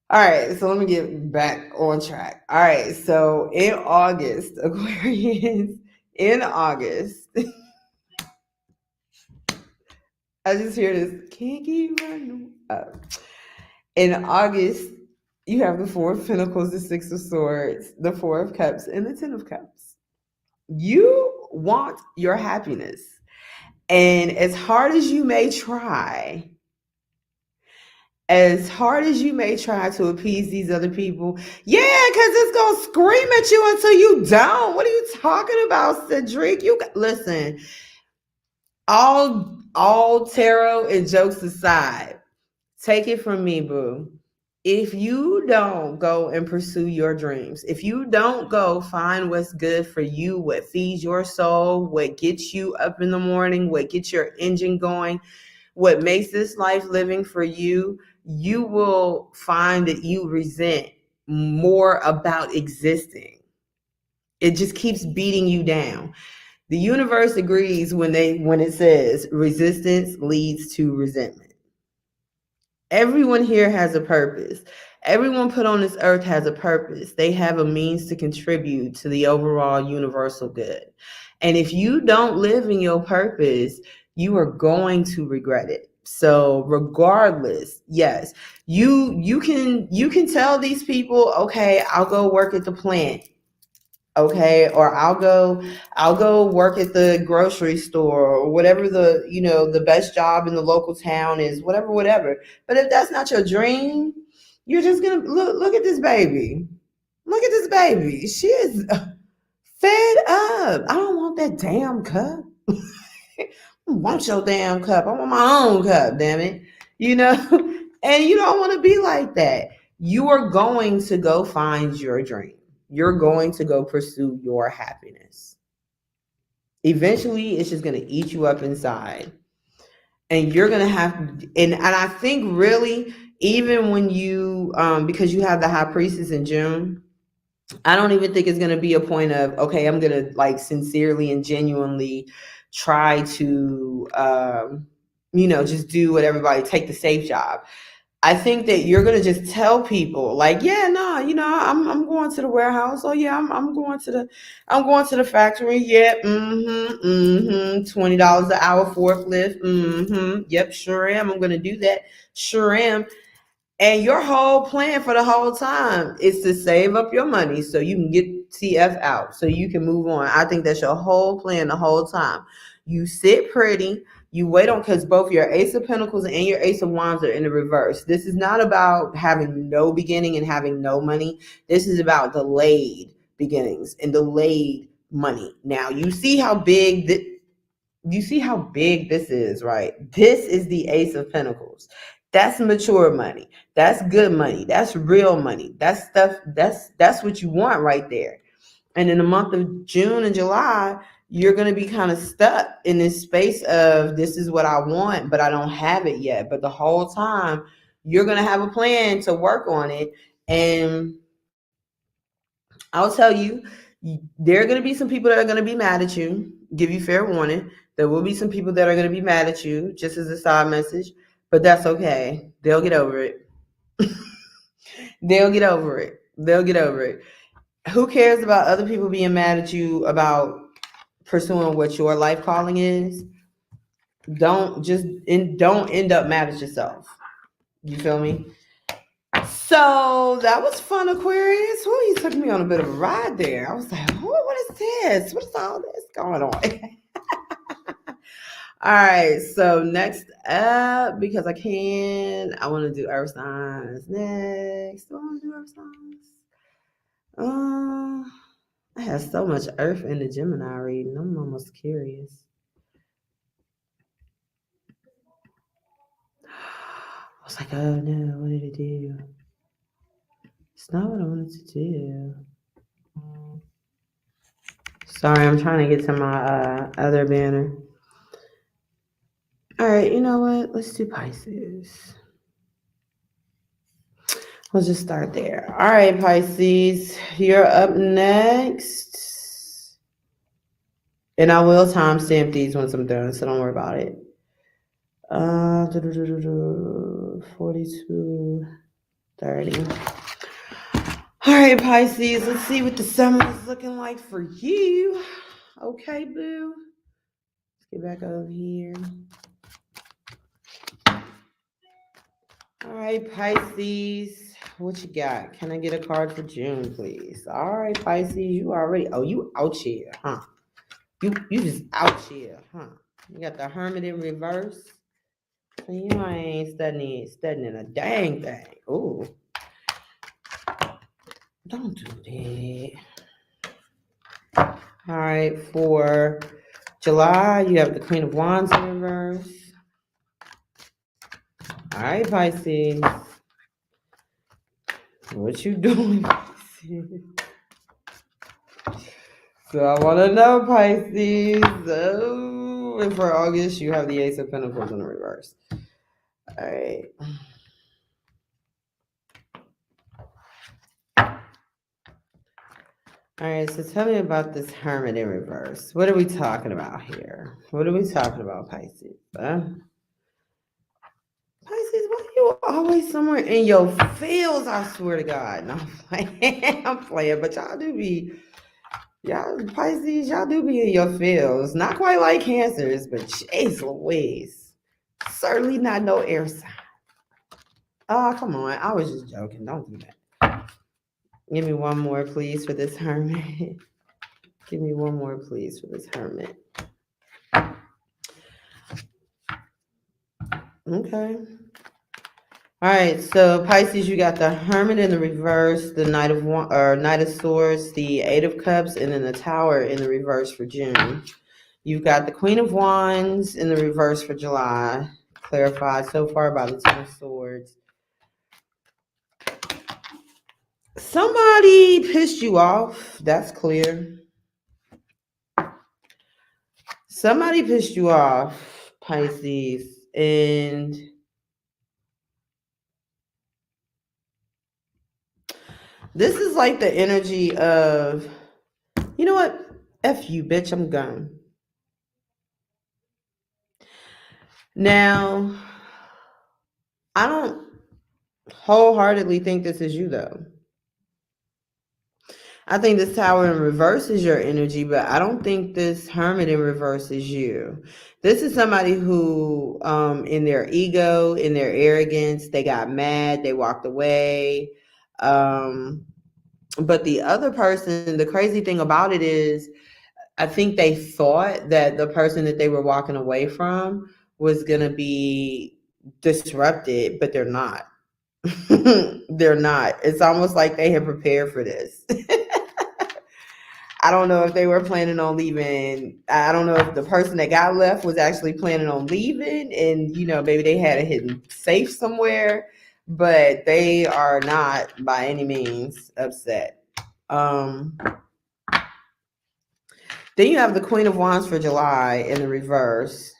all right, so let me get back on track. All right, so in August, Aquarius, in August, I just hear this, can't keep running up. In August, you have the 4 of Pentacles, the 6 of Swords, the 4 of Cups, and the 10 of Cups. You want your happiness. And as hard as you may try to appease these other people, yeah, because it's going to scream at you until you don't. What are you talking about, Cedric? Listen, all tarot and jokes aside, take it from me, boo. If you don't go and pursue your dreams, if you don't go find what's good for you, what feeds your soul, what gets you up in the morning, what gets your engine going, what makes this life living for you, you will find that you resent more about existing. It just keeps beating you down. The universe agrees when it says resistance leads to resentment. Everyone here has a purpose. Everyone put on this earth has a purpose. They have a means to contribute to the overall universal good. And if you don't live in your purpose, you are going to regret it. So regardless, yes, you can tell these people, okay, I'll go work at the plant. Okay, or I'll go work at the grocery store, or whatever the best job in the local town is, whatever. But if that's not your dream, you're just gonna look at this baby. Look at this baby. She is fed up. I don't want that damn cup. I don't want your damn cup. I want my own cup, damn it. And you don't want to be like that. You are going to go find your dream. You're going to go pursue your happiness. Eventually, it's just going to eat you up inside. And you're going to have, and I think really, even when you, because you have the high priestess in June, I don't even think it's going to be a point of, okay, I'm going to like sincerely and genuinely try to, just do what everybody, take the safe job. I think that you're gonna just tell people like, yeah, no, I'm going to the warehouse. Oh yeah, I'm going to the factory. Yeah, $20 an hour forklift. Yep, sure am. I'm gonna do that. Sure am. And your whole plan for the whole time is to save up your money so you can get TF out, so you can move on. I think that's your whole plan the whole time. You sit pretty, you wait on, because both your Ace of Pentacles and your Ace of Wands are in the reverse. This is not about having no beginning and having no money. This is about delayed beginnings and delayed money. Now you see how big this is, right? This is the Ace of Pentacles. That's mature money. That's good money. That's real money. That's stuff. That's what you want right there. And in the month of June and July, you're going to be kind of stuck in this space of, this is what I want, but I don't have it yet. But the whole time, you're going to have a plan to work on it. And I'll tell you, there are going to be some people that are going to be mad at you. Give you fair warning. There will be some people that are going to be mad at you, just as a side message. But that's okay. They'll get over it. They'll get over it. They'll get over it. Who cares about other people being mad at you about pursuing what your life calling is? Don't end up mad at yourself. You feel me? So that was fun, Aquarius. Who you took me on a bit of a ride there. I was like, what is this? What is all this going on? All right, so next up, because I want to do earth signs next. Do I want to do earth signs? I have so much earth in the Gemini reading. I'm almost curious. I was like, oh no, what did it do? It's not what I wanted to do. Sorry, I'm trying to get to my other banner. All right, you know what? Let's do Pisces. We'll just start there. All right, Pisces, you're up next. And I will timestamp these once I'm done, so don't worry about it. 42, 30. All right, Pisces, let's see what the summer is looking like for you. Okay, boo. Let's get back over here. All right, Pisces, what you got? Can I get a card for June, please? All right, Pisces, you out here, huh? You just out here, huh? You got the Hermit in reverse. So you know I ain't studying a dang thing. Ooh. Don't do that. All right, for July, you have the Queen of Wands in reverse. All right, Pisces. What you doing, Pisces? So I want to know, Pisces. Oh, and for August, you have the Ace of Pentacles in the reverse. All right. All right, so tell me about this Hermit in reverse. What are we talking about here? What are we talking about, Pisces? Pisces, why you always somewhere in your feels? I swear to God. No, I'm playing, but Pisces, y'all do be in your feels. Not quite like Cancers, but jeez Louise. Certainly not no air sign. Oh, come on. I was just joking. Don't do that. Give me one more, please, for this Hermit. Give me one more, please, for this Hermit. Okay. All right, so Pisces, you got the Hermit in the reverse, the Knight of Swords, the Eight of Cups, and then the Tower in the reverse for June. You've got the Queen of Wands in the reverse for July. Clarified so far by the Ten of Swords. Somebody pissed you off. That's clear. Somebody pissed you off, Pisces, and this is like the energy of, you know what? F you, bitch, I'm gone. Now, I don't wholeheartedly think this is you, though. I think this Tower in reverse is your energy, but I don't think this Hermit in reverse is you. This is somebody who, in their ego, in their arrogance, they got mad, they walked away. But the other person, the crazy thing about it is, I think they thought that the person that they were walking away from was going to be disrupted, but they're not. They're not. It's almost like they had prepared for this. I don't know if they were planning on leaving. I don't know if the person that got left was actually planning on leaving, and maybe they had a hidden safe somewhere, but they are not by any means upset. Then you have the Queen of Wands for July in the reverse,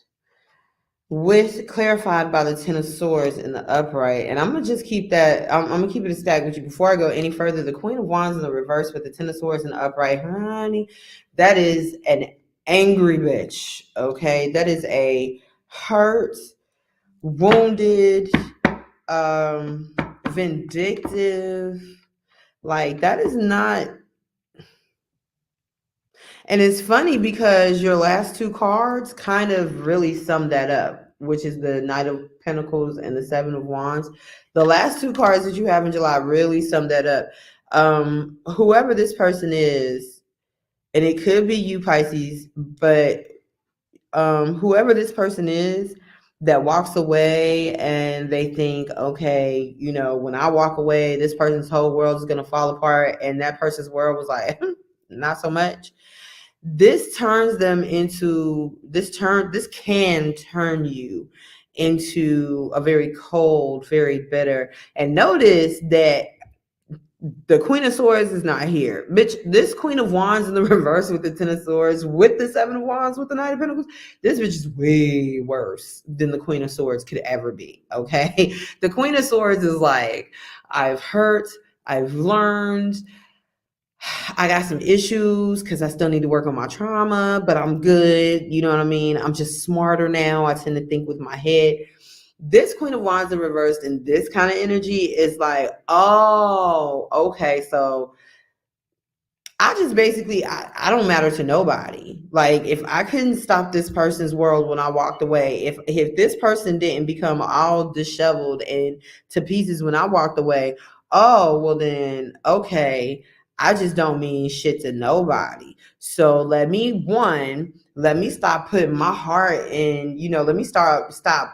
with clarified by the Ten of Swords in the upright. And I'm gonna just keep that. I'm gonna keep it a stack with you. Before I go any further, the Queen of Wands in the reverse with the Ten of Swords in the upright, honey, that is an angry bitch. Okay, that is a hurt, wounded, vindictive. Like, that is not. And it's funny because your last two cards kind of really sum that up, which is the Knight of Pentacles and the Seven of Wands. The last two cards that you have in July really sum that up. Whoever this person is, and it could be you, Pisces, but whoever this person is that walks away and they think, okay, when I walk away, this person's whole world is going to fall apart, and that person's world was like, not so much. This turns them into this can turn you into a very cold, very bitter. And notice that the Queen of Swords is not here. Bitch, this Queen of Wands in the reverse with the Ten of Swords, with the Seven of Wands, with the Knight of Pentacles, this bitch is way worse than the Queen of Swords could ever be, okay? The Queen of Swords is like, I've hurt, I've learned, I got some issues because I still need to work on my trauma, but I'm good. You know what I mean? I'm just smarter now. I tend to think with my head. This Queen of Wands in reversed in this kind of energy is like, oh, okay. So I just basically, I don't matter to nobody. Like, if I couldn't stop this person's world when I walked away, if this person didn't become all disheveled and to pieces when I walked away, oh, well then, okay, I just don't mean shit to nobody. So let me stop putting my heart in, let me stop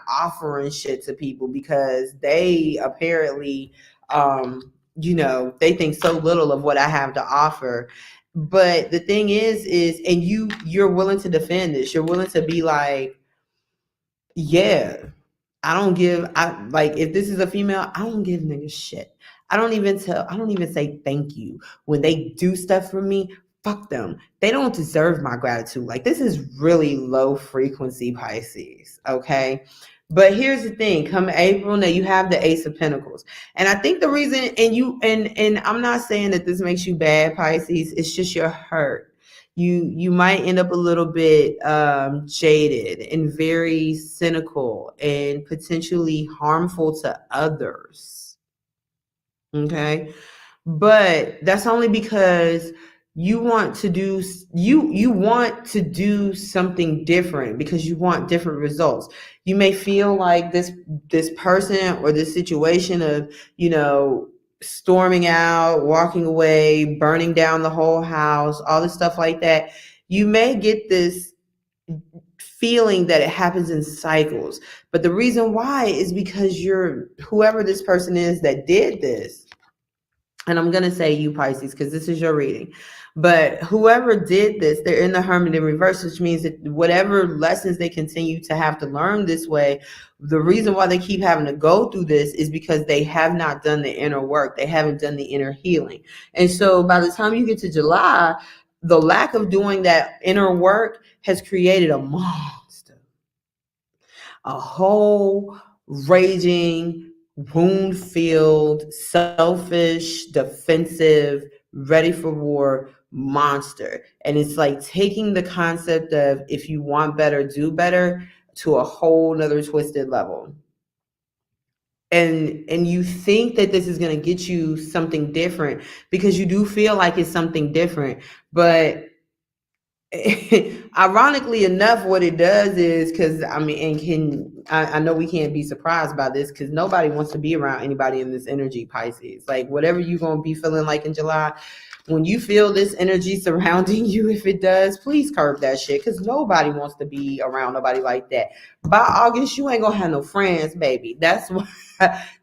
offering shit to people because they apparently, they think so little of what I have to offer. But the thing is, and you're willing to defend this. You're willing to be like, yeah, if this is a female, I don't give niggas shit. I don't even say thank you. When they do stuff for me, fuck them. They don't deserve my gratitude. Like, this is really low frequency Pisces, okay? But here's the thing, come April, now you have the Ace of Pentacles. And I think the reason, and I'm not saying that this makes you bad, Pisces, it's just you're hurt. You might end up a little bit jaded and very cynical and potentially harmful to others. Okay? But that's only because you want to do something different because you want different results. You may feel like this person or this situation of, storming out, walking away, burning down the whole house, all this stuff like that. You may get this feeling that it happens in cycles. But the reason why is because whoever this person is that did this, and I'm going to say you, Pisces, because this is your reading. But whoever did this, they're in the Hermit in reverse, which means that whatever lessons they continue to have to learn this way, the reason why they keep having to go through this is because they have not done the inner work. They haven't done the inner healing. And so by the time you get to July, the lack of doing that inner work has created a monster, a whole raging, wound filled, selfish, defensive, ready for war monster. And it's like taking the concept of if you want better, do better to a whole nother twisted level. And you think that this is going to get you something different because you do feel like it's something different, but ironically enough, what it does is, because I mean, and I know we can't be surprised by this because nobody wants to be around anybody in this energy, Pisces. Like whatever you're gonna be feeling like in July, when you feel this energy surrounding you, if it does, please curb that shit because nobody wants to be around nobody like that. By August, you ain't gonna have no friends, baby. That's why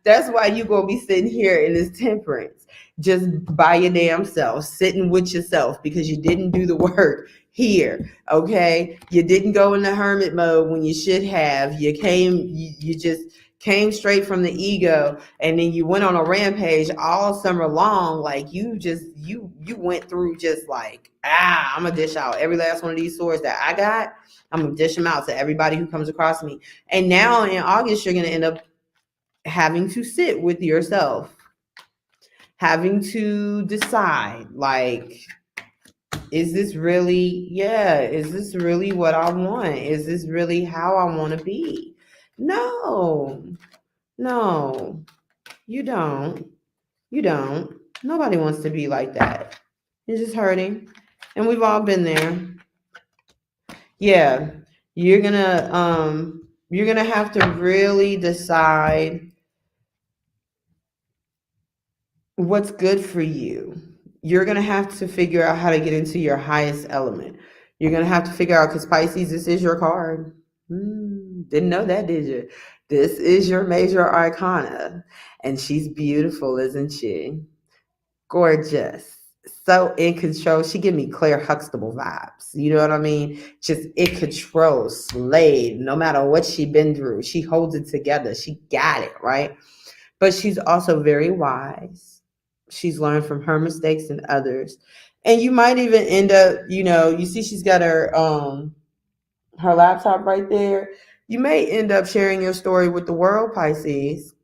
that's why you gonna be sitting here in this temperance, just by your damn self, sitting with yourself because you didn't do the work here. Okay, you didn't go into hermit mode when you should have. You just came straight from the ego, and then you went on a rampage all summer long. Like you went through just like, I'm gonna dish out every last one of these swords that I got. I'm gonna dish them out to everybody who comes across me. And now in August, you're gonna end up having to sit with yourself, having to decide, like, is this really what I want? Is this really how I want to be? No, you don't. You don't. Nobody wants to be like that. You're just hurting. And we've all been there. Yeah. You're gonna have to really decide what's good for you. You're going to have to figure out how to get into your highest element. You're going to have to figure out, because Pisces, this is your card. Didn't know that, did you? This is your major arcana. And she's beautiful, isn't she? Gorgeous. So in control. She give me Claire Huxtable vibes. You know what I mean? Just in control, slave. No matter what she been through, she holds it together. She got it, right? But she's also very wise. She's learned from her mistakes and others. And you might even end up, you see she's got her laptop right there. You may end up sharing your story with the world, Pisces,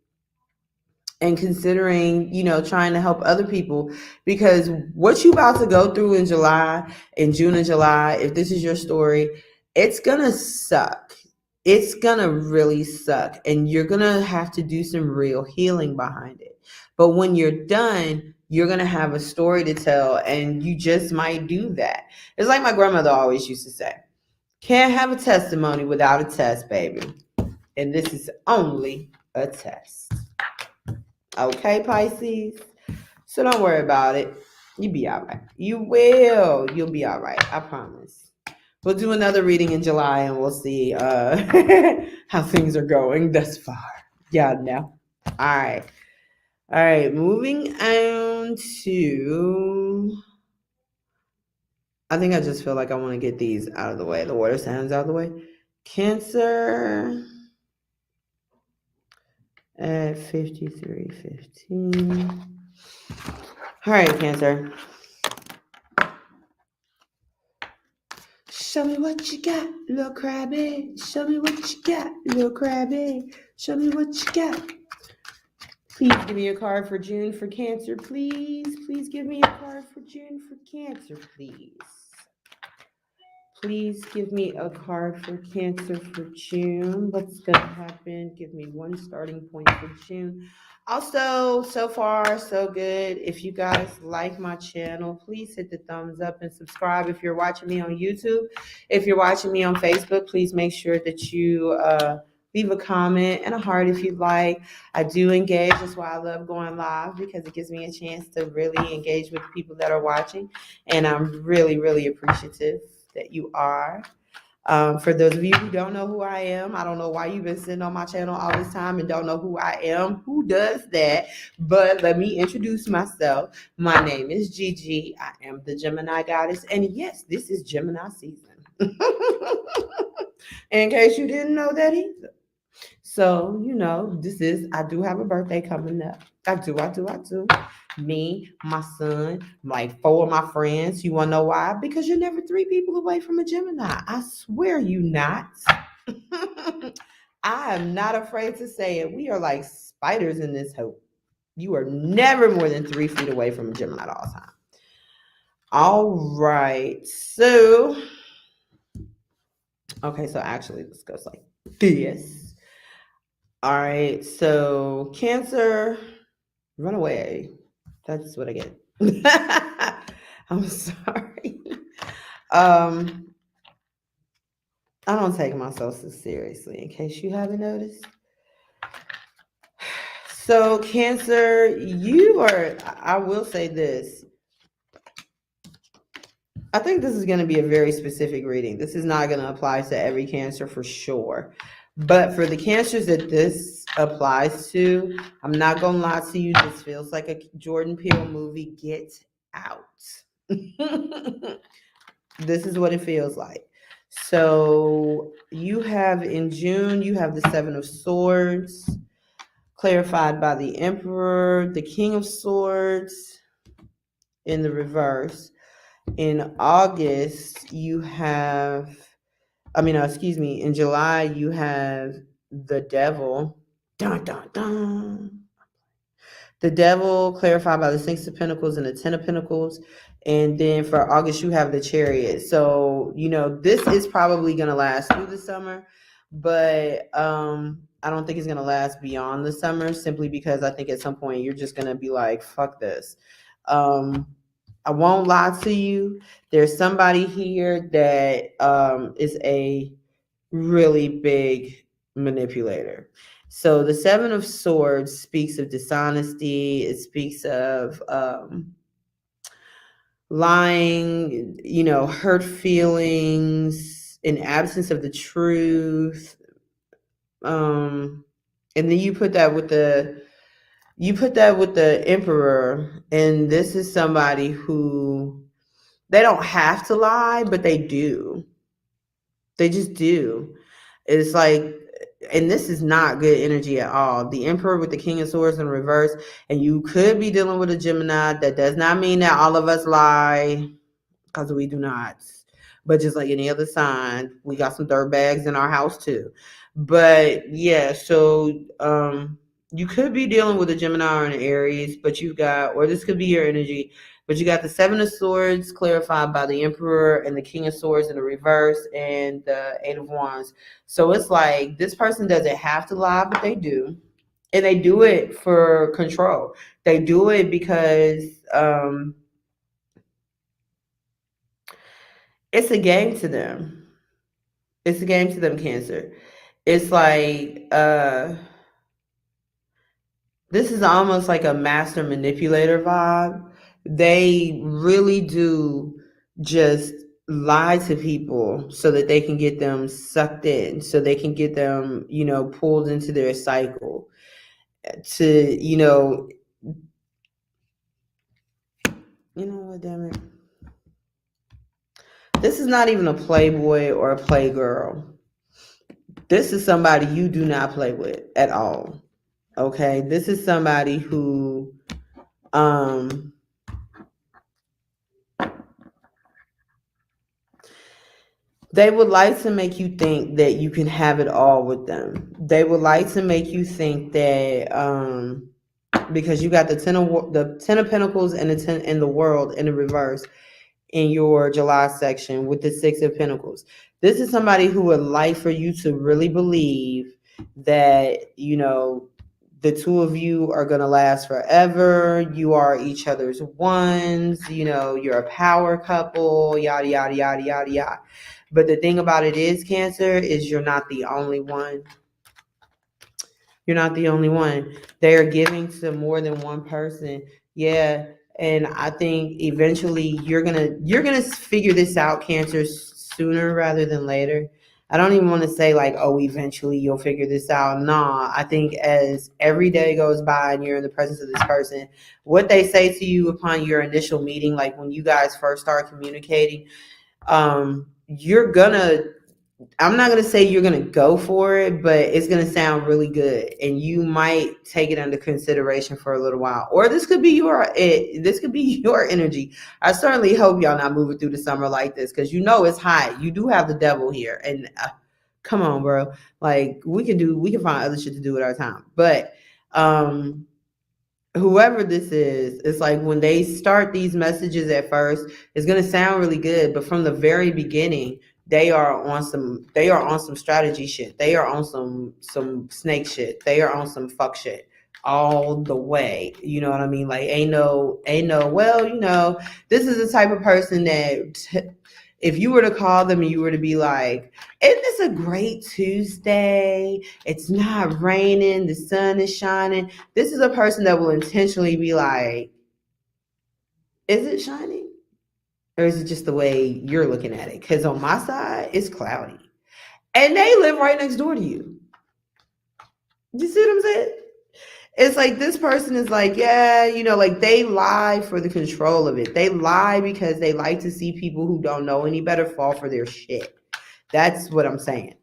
and considering, trying to help other people, because what you about to go through in June and July, if this is your story, it's gonna suck. It's gonna really suck, and you're gonna have to do some real healing behind it. But when you're done, you're gonna have a story to tell, and you just might do that. It's like my grandmother always used to say, can't have a testimony without a test, baby. And this is only a test. Okay, Pisces? So don't worry about it. You'll be all right. You will. You'll be all right. I promise. We'll do another reading in July and we'll see how things are going thus far. Y'all know. All right. All right. Moving on to. I think I just feel like I want to get these out of the way. The water signs out of the way. Cancer at 53:15. All right, Cancer. Show me what you got, little crabby. Show me what you got, little crabby. Show me what you got. Please give me a card for June for Cancer, please. Please give me a card for June for Cancer, please. Please give me a card for Cancer for June. What's going to happen? Give me one starting point for June. Also, so far, so good. If you guys like my channel, please hit the thumbs up and subscribe if you're watching me on YouTube. If you're watching me on Facebook, please make sure that you leave a comment and a heart if you'd like. I do engage. That's why I love going live, because it gives me a chance to really engage with the people that are watching. And I'm really, really appreciative that you are. For those of you who don't know who I am, I don't know why you've been sitting on my channel all this time and don't know who I am. Who does that? But let me introduce myself. My name is Gigi. I am the Gemini goddess. And yes, this is Gemini season. In case you didn't know that either. So, I do have a birthday coming up. I do. Me, my son, like 4 of my friends. You want to know why? Because you're never 3 people away from a Gemini. I swear you not. I am not afraid to say it. We are like spiders in this hope. You are never more than 3 feet away from a Gemini at all times. All right. So, okay, so actually, this goes like this. All right. So, Cancer, run away. That's what I get. I'm sorry. I don't take myself so seriously, in case you haven't noticed. So, Cancer, I will say this. I think this is going to be a very specific reading. This is not going to apply to every Cancer for sure. But for the Cancers that this applies to, I'm not going to lie to you. This feels like a Jordan Peele movie. Get out. This is what it feels like. So you have in June, you have the Seven of Swords, clarified by the Emperor, the King of Swords in the reverse. In August, you have, in July, you have the Devil. Dun, dun, dun. The Devil, clarified by the Six of Pentacles and the Ten of Pentacles. And then for August, you have the Chariot. So, this is probably going to last through the summer, but I don't think it's going to last beyond the summer, simply because I think at some point you're just going to be like, fuck this. I won't lie to you. There's somebody here that is a really big manipulator. So the Seven of Swords speaks of dishonesty. It speaks of lying, hurt feelings, an absence of the truth. And then you put that with the Emperor, and this is somebody who, they don't have to lie, but they do. They just do. It's like, and this is not good energy at all. The Emperor with the King of Swords in reverse, and you could be dealing with a Gemini. That does not mean that all of us lie, because we do not. But just like any other sign, we got some dirt bags in our house too. But yeah, so you could be dealing with a Gemini or an Aries, but or this could be your energy, but you got the Seven of Swords clarified by the Emperor and the King of Swords in the reverse and the Eight of Wands. So it's like, this person doesn't have to lie, but they do. And they do it for control. They do it because it's a game to them. It's a game to them, Cancer. It's like, this is almost like a master manipulator vibe. They really do just lie to people so that they can get them sucked in, so they can get them, pulled into their cycle. You know what, damn it. This is not even a playboy or a playgirl. This is somebody you do not play with at all. Okay? This is somebody who they would like to make you think that you can have it all with them. They would like to make you think that because you got the Ten of Pentacles and the World in the reverse in your July section with the Six of Pentacles. This is somebody who would like for you to really believe that, the two of you are going to last forever. You are each other's ones. You're a power couple, yada, yada, yada, yada, yada. But the thing about it is, Cancer, is you're not the only one. You're not the only one. They are giving to more than one person. Yeah. And I think eventually you're gonna figure this out, Cancer, sooner rather than later. I don't even want to say like, oh, eventually you'll figure this out. Nah, I think as every day goes by and you're in the presence of this person, what they say to you upon your initial meeting, like when you guys first start communicating, you're gonna I'm not going to say you're going to go for it, but it's going to sound really good, and you might take it under consideration for a little while. Or this could be your energy. I certainly hope y'all not moving through the summer like this, because you know it's hot. You do have the devil here, and come on, bro. Like we can find other shit to do with our time. But whoever this is, it's like when they start these messages at first, it's gonna sound really good, but from the very beginning, they are on some strategy shit. They are on some snake shit. They are on some fuck shit all the way. You know what I mean? Like ain't no, well, this is the type of person that if you were to call them and you were to be like, isn't this a great Tuesday? It's not raining, the sun is shining. This is a person that will intentionally be like, is it shining? Or is it just the way you're looking at it? Because on my side, it's cloudy. And they live right next door to you. You see what I'm saying? It's like this person is like, yeah, like they lie for the control of it. They lie because they like to see people who don't know any better fall for their shit. That's what I'm saying.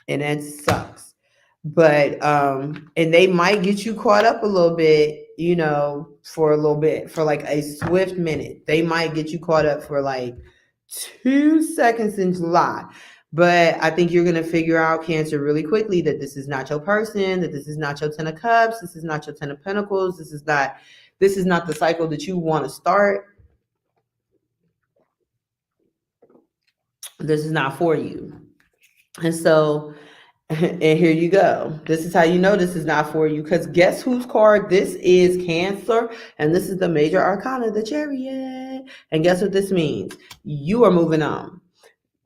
And that sucks. But and they might get you caught up a little bit, for a little bit, for like a swift minute. They might get you caught up for like 2 seconds in July. But I think you're going to figure out, Cancer, really quickly that this is not your person, that this is not your 10 of cups, this is not your 10 of pentacles, this is not the cycle that you want to start. This is not for you. And so, and here you go. This is how you know this is not for you, because guess whose card this is? Cancer. And this is the major arcana, the Chariot. And guess what this means? You are moving on.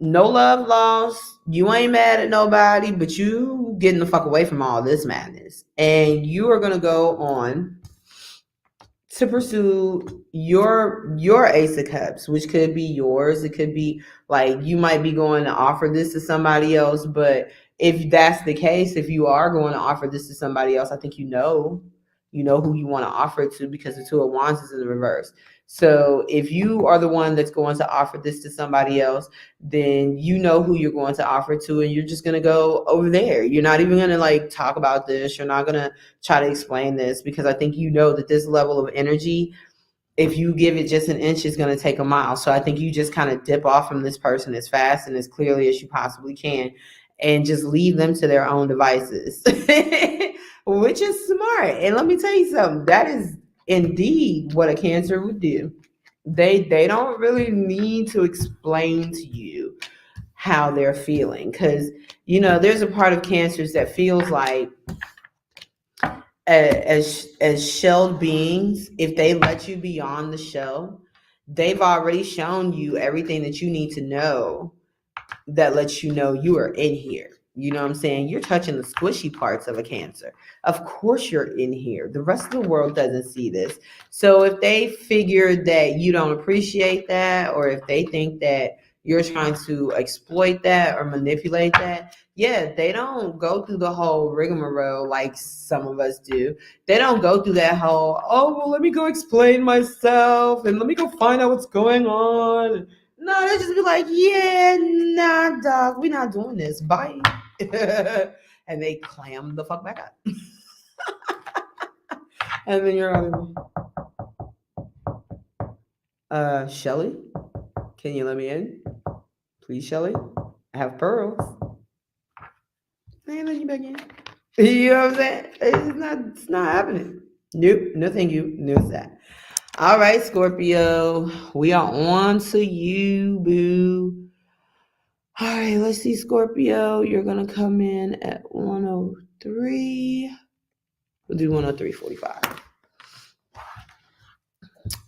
No love lost. You ain't mad at nobody, but you getting the fuck away from all this madness. And you are going to go on to pursue your Ace of Cups, which could be yours. It could be like you might be going to offer this to somebody else. But if that's the case, if you are going to offer this to somebody else, I think you know who you want to offer it to, because the Two of Wands is in the reverse. So if you are the one that's going to offer this to somebody else, then you know who you're going to offer it to, and you're just going to go over there. You're not even going to like talk about this. You're not going to try to explain this, because I think you know that this level of energy, if you give it just an inch, it's going to take a mile. So I think you just kind of dip off from this person as fast and as clearly as you possibly can, and just leave them to their own devices, which is smart. And let me tell you something, that is indeed what a Cancer would do. They don't really need to explain to you how they're feeling, because there's a part of Cancers that feels like, as shelled beings, if they let you beyond the shell, they've already shown you everything that you need to know that lets you know you are in here. You know what I'm saying? You're touching the squishy parts of a Cancer. Of course you're in here. The rest of the world doesn't see this. So if they figure that you don't appreciate that, or if they think that you're trying to exploit that or manipulate that, yeah, they don't go through the whole rigmarole like some of us do. They don't go through that whole, oh, well, let me go explain myself and let me go find out what's going on. No, they just be like, yeah, nah, dog, we're not doing this. Bye. And they clam the fuck back up. And then you're like, Shelly, can you let me in? Please, Shelly. I have pearls. I ain't letting you back in. You know what I'm saying? It's not happening. Nope, no thank you. No that. All right, Scorpio. We are on to you, boo. All right, let's see, Scorpio. You're going to come in at 103. We'll do 103.45.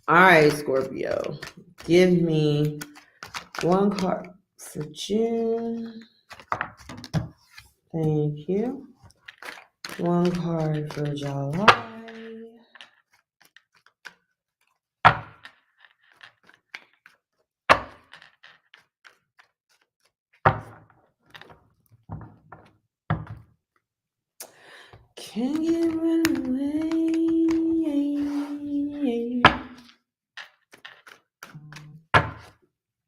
All right, Scorpio. Give me one card for June. Thank you. One card for July. Can't get run away.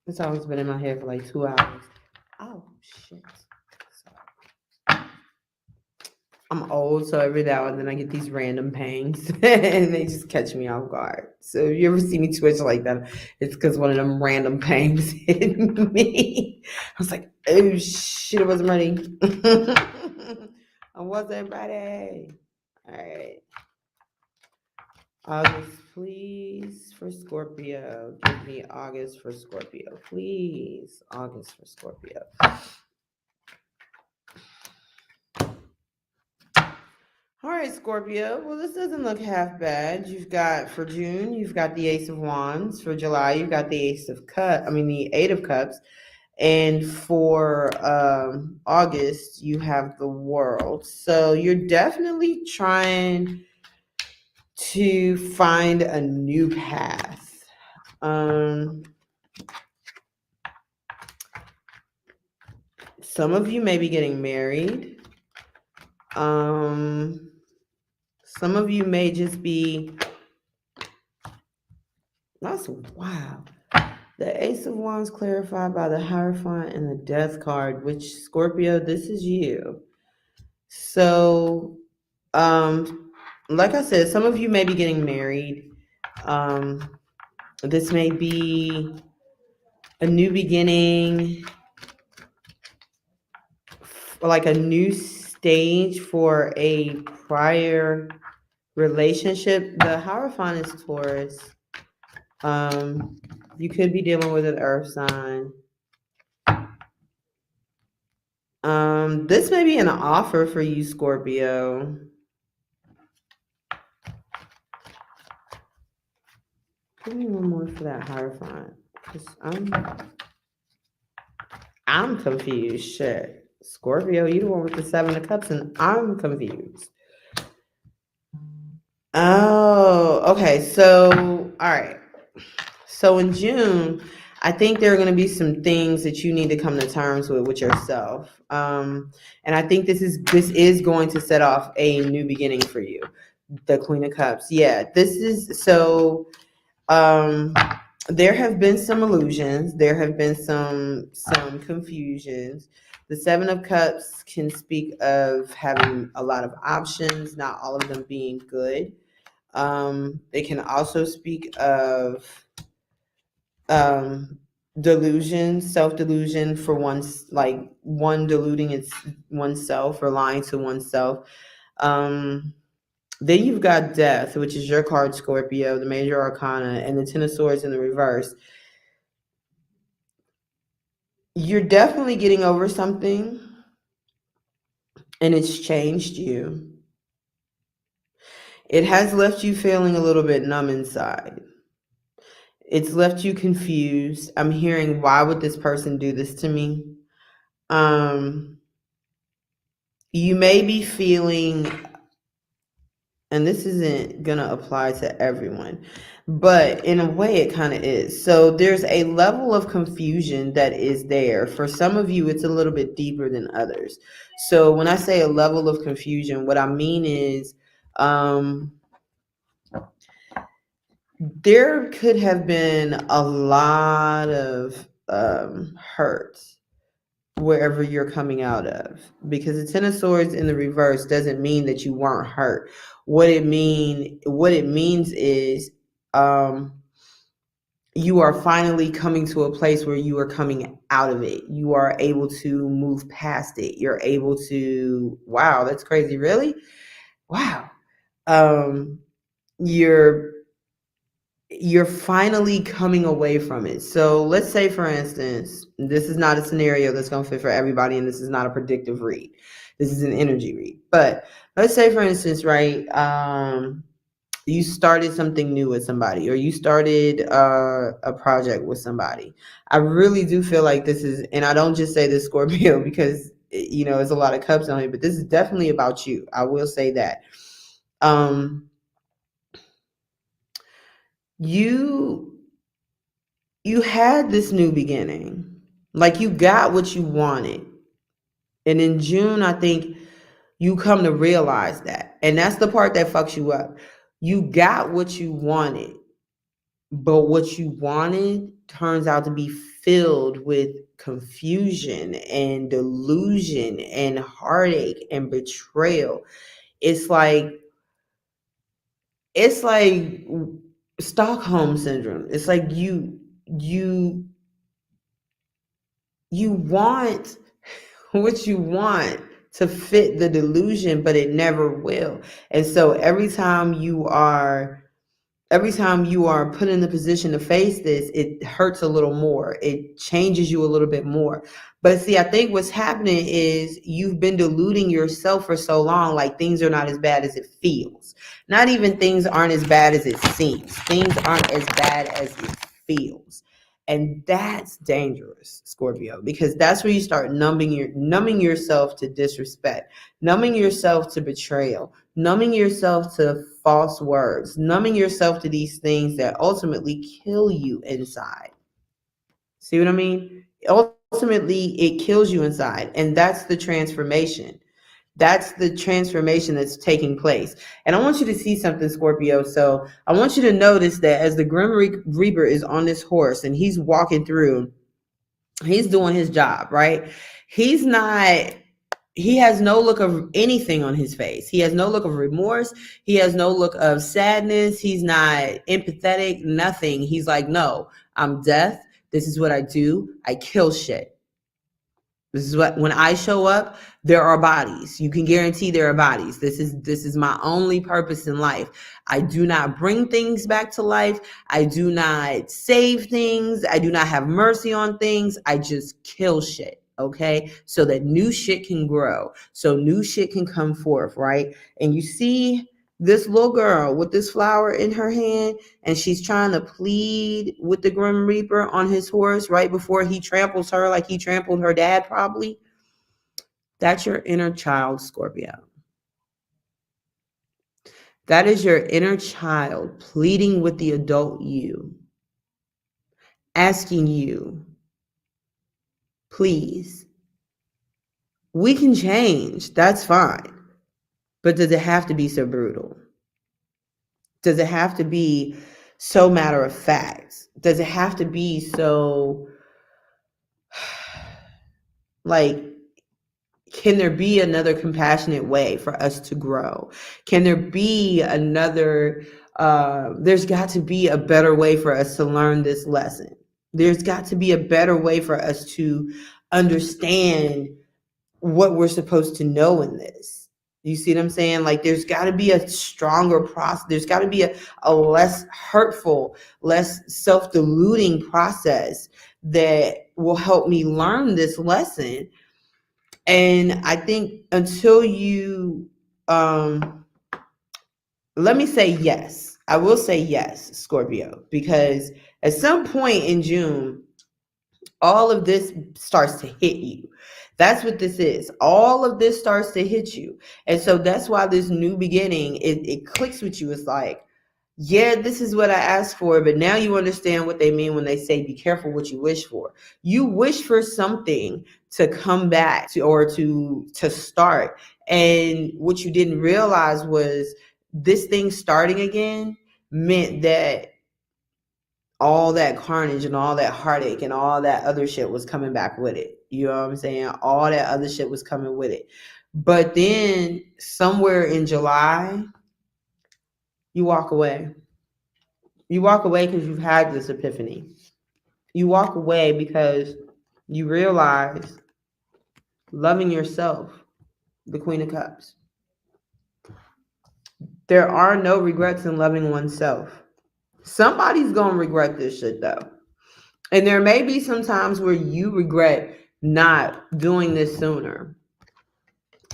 It's always been in my head for like 2 hours. Oh, shit. old, so every now and then I get these random pangs and they just catch me off guard. So if you ever see me twitch like that, it's because one of them random pangs hit me. I was like, oh shit, I wasn't ready. I wasn't ready. All right. August, please, for Scorpio. Give me August for Scorpio. Please. August for Scorpio. All right, Scorpio. Well, this doesn't look half bad. You've got, for June, you've got the Ace of Wands. For July, you've got the the Eight of Cups. And for August, you have the World. So you're definitely trying to find a new path. Some of you may be getting married. Some of you may just be, that's wow. The Ace of Wands clarified by the Hierophant and the Death card, which Scorpio, this is you. So, like I said, some of you may be getting married. This may be a new beginning, like a new stage for a prior relationship. The Hierophant is Taurus. You could be dealing with an earth sign. This may be an offer for you, Scorpio. Give me one more for that Hierophant. I'm confused. Shit. Scorpio, you the one with the Seven of Cups, and I'm confused. Oh, okay. So, all right. So in June, I think there are going to be some things that you need to come to terms with yourself. And I think this is going to set off a new beginning for you. The Queen of Cups. Yeah, this is so. There have been some illusions. There have been some confusions. The Seven of Cups can speak of having a lot of options, not all of them being good. It can also speak of delusion, self-delusion for one deluding oneself or lying to oneself. Then you've got Death, which is your card, Scorpio, the Major Arcana, and the Ten of Swords in the reverse. You're definitely getting over something, and it's changed you. It has left you feeling a little bit numb inside. It's left you confused. I'm hearing, why would this person do this to me? You may be feeling, and this isn't going to apply to everyone, but in a way it kind of is. So there's a level of confusion that is there. For some of you, it's a little bit deeper than others. So when I say a level of confusion, what I mean is there could have been a lot of hurt wherever you're coming out of, because the Ten of Swords in the reverse doesn't mean that you weren't hurt. What it means is you are finally coming to a place where you are coming out of it. You are able to move past it. You're able to, wow, that's crazy. Really? Wow. You're finally coming away from it. So let's say, for instance, this is not a scenario that's going to fit for everybody, and this is not a predictive read. This is an energy read. But let's say, for instance, right, you started something new with somebody, or you started a project with somebody. I really do feel like this is, and I don't just say this, Scorpio, because, you know, there's a lot of cups on it, but this is definitely about you. I will say that. You had this new beginning, like you got what you wanted, and in June I think you come to realize that, and that's the part that fucks you up. You got what you wanted, but what you wanted turns out to be filled with confusion and delusion and heartache and betrayal. it's like Stockholm syndrome. It's like you want what you want to fit the delusion, but it never will. And so every time you are put in the position to face this, it hurts a little more. It changes you a little bit more. But see, I think what's happening is you've been deluding yourself for so long, like things are not as bad as it feels. Not even things aren't as bad as it seems. Things aren't as bad as it feels. And that's dangerous, Scorpio, because that's where you start numbing yourself to disrespect, numbing yourself to betrayal, numbing yourself to false words, numbing yourself to these things that ultimately kill you inside. See what I mean? Ultimately, it kills you inside. And that's the transformation. That's the transformation that's taking place. And I want you to see something, Scorpio. So I want you to notice that as the Grim Reaper is on this horse and he's walking through, he's doing his job, right? He has no look of anything on his face. He has no look of remorse. He has no look of sadness. He's not empathetic, nothing. He's like, no, I'm death. This is what I do. I kill shit. This is what, when I show up, there are bodies. You can guarantee there are bodies. This is my only purpose in life. I do not bring things back to life. I do not save things. I do not have mercy on things. I just kill shit. Okay. So that new shit can grow. So new shit can come forth. Right. And you see this little girl with this flower in her hand, and she's trying to plead with the Grim Reaper on his horse right before he tramples her like he trampled her dad probably. That's your inner child, Scorpio. That is your inner child pleading with the adult you, asking you, please, we can change. That's fine. But does it have to be so brutal? Does it have to be so matter of fact? Does it have to be so, like, can there be another compassionate way for us to grow? Can there be another, there's got to be a better way for us to learn this lesson. There's got to be a better way for us to understand what we're supposed to know in this. You see what I'm saying? Like, there's got to be a stronger process. There's got to be a less hurtful, less self-deluding process that will help me learn this lesson. And I think until you, let me say yes. I will say yes, Scorpio, because at some point in June, all of this starts to hit you. That's what this is. All of this starts to hit you. And so that's why this new beginning, it clicks with you. It's like, yeah, this is what I asked for, but now you understand what they mean when they say be careful what you wish for. You wish for something to come back to, or to start. And what you didn't realize was this thing starting again meant that all that carnage and all that heartache and all that other shit was coming back with it. You know what I'm saying? All that other shit was coming with it. But then somewhere in July, you walk away. You walk away because you've had this epiphany. You walk away because you realize loving yourself, the Queen of Cups. There are no regrets in loving oneself. Somebody's going to regret this shit though. And there may be some times where you regret not doing this sooner.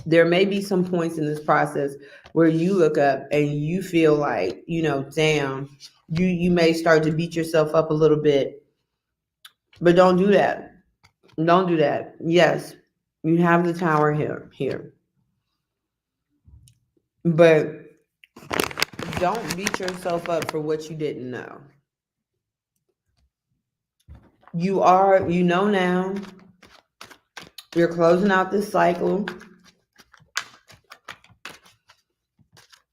There may be some points in this process where you look up and you feel like, you know, damn, you may start to beat yourself up a little bit, but don't do that. Don't do that. Yes, you have the tower here. But don't beat yourself up for what you didn't know. You know now, you're closing out this cycle.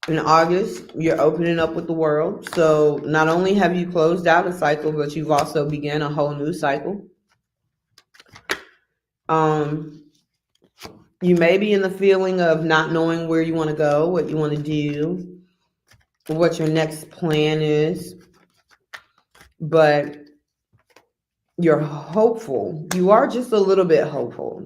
In August, you're opening up with the world. So not only have you closed out a cycle, but you've also begun a whole new cycle. You may be in the feeling of not knowing where you want to go, what you want to do, what your next plan is, but you're hopeful. You are just a little bit hopeful.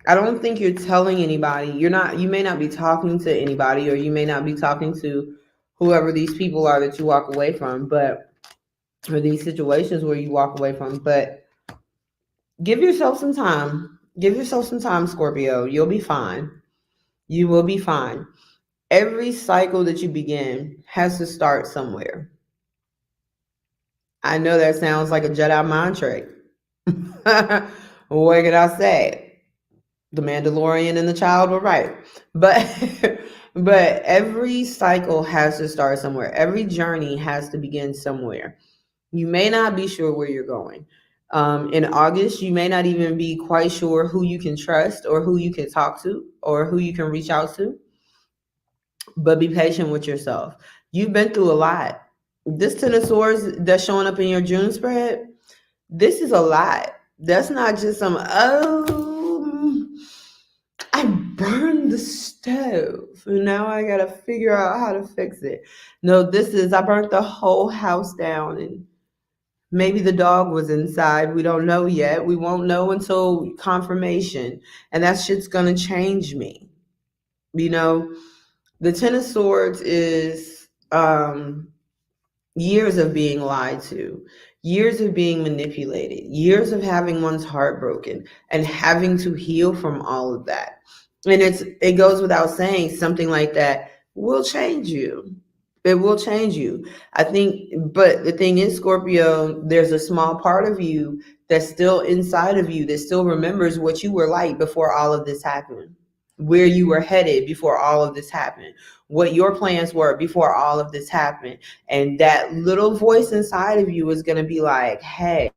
I don't think you're telling anybody. You may not be talking to anybody, or you may not be talking to whoever these people are that you walk away from, or these situations where you walk away from, but give yourself some time. Give yourself some time, Scorpio. You'll be fine. You will be fine. Every cycle that you begin has to start somewhere. I know that sounds like a Jedi mind trick. What can I say? The Mandalorian and the child were right. But but every cycle has to start somewhere. Every journey has to begin somewhere. You may not be sure where you're going. In August, you may not even be quite sure who you can trust or who you can talk to or who you can reach out to. But be patient with yourself. You've been through a lot. This Ten of Swords that's showing up in your June spread, this is a lot. That's not just some, oh, I burned the stove and now I gotta figure out how to fix it. No, this is, I burnt the whole house down and maybe the dog was inside. We don't know yet. We won't know until confirmation. And that shit's gonna change me. You know, the Ten of Swords is years of being lied to, years of being manipulated, years of having one's heart broken and having to heal from all of that. And it goes without saying, something like that will change you. It will change you. I think, but the thing is, Scorpio, there's a small part of you that's still inside of you that still remembers what you were like before all of this happened, where you were headed before all of this happened, what your plans were before all of this happened. And that little voice inside of you is going to be like, hey,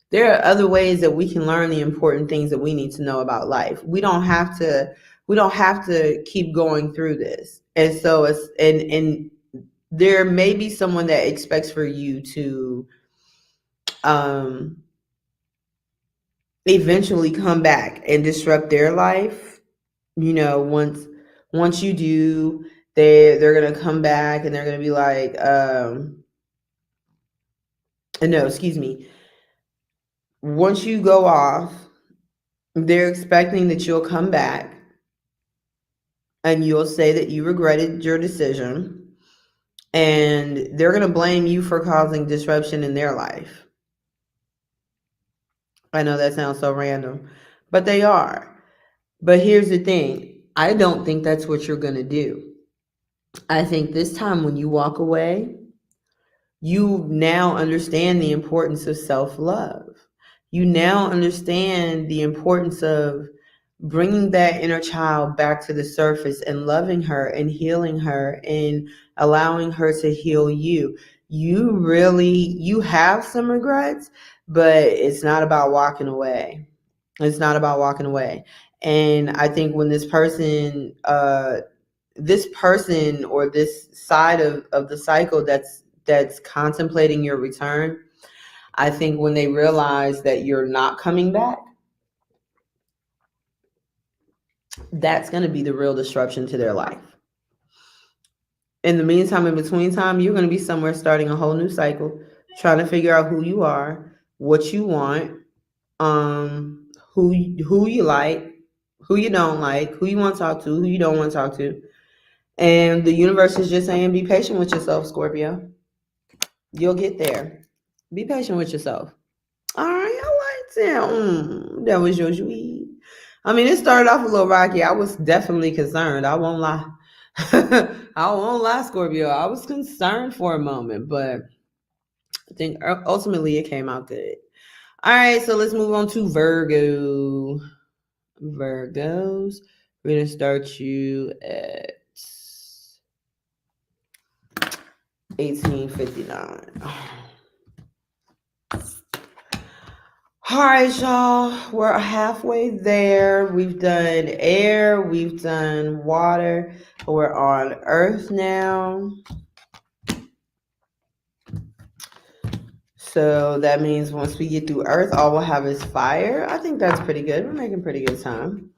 there are other ways that we can learn the important things that we need to know about life. We don't have to keep going through this. And so it's, and there may be someone that expects for you to eventually come back and disrupt their life. You know, once you do, they're gonna come back and they're gonna be like, no, excuse me. Once you go off, they're expecting that you'll come back and you'll say that you regretted your decision, and they're gonna blame you for causing disruption in their life. I know that sounds so random, but they are. But here's the thing. I don't think that's what you're gonna do. I think this time when you walk away, you now understand the importance of self-love. You now understand the importance of bringing that inner child back to the surface and loving her and healing her and allowing her to heal you. You have some regrets, but it's not about walking away. It's not about walking away. And I think when this person or this side of the cycle that's contemplating your return, I think when they realize that you're not coming back, that's going to be the real disruption to their life. In the meantime, in between time, you're going to be somewhere starting a whole new cycle, trying to figure out who you are, what you want, who you like, who you don't like, who you want to talk to, who you don't want to talk to. And the universe is just saying, be patient with yourself, Scorpio. You'll get there. Be patient with yourself. All right, I liked that. That was your sweet. I mean, it started off a little rocky. I was definitely concerned. I won't lie. I won't lie, Scorpio. I was concerned for a moment, but I think ultimately it came out good. All right, so let's move on to Virgo. Virgos. We're going to start you at 1859. All right, y'all. We're halfway there. We've done air, we've done water. We're on earth now. So that means once we get through Earth, all we'll have is fire. I think that's pretty good. We're making pretty good time.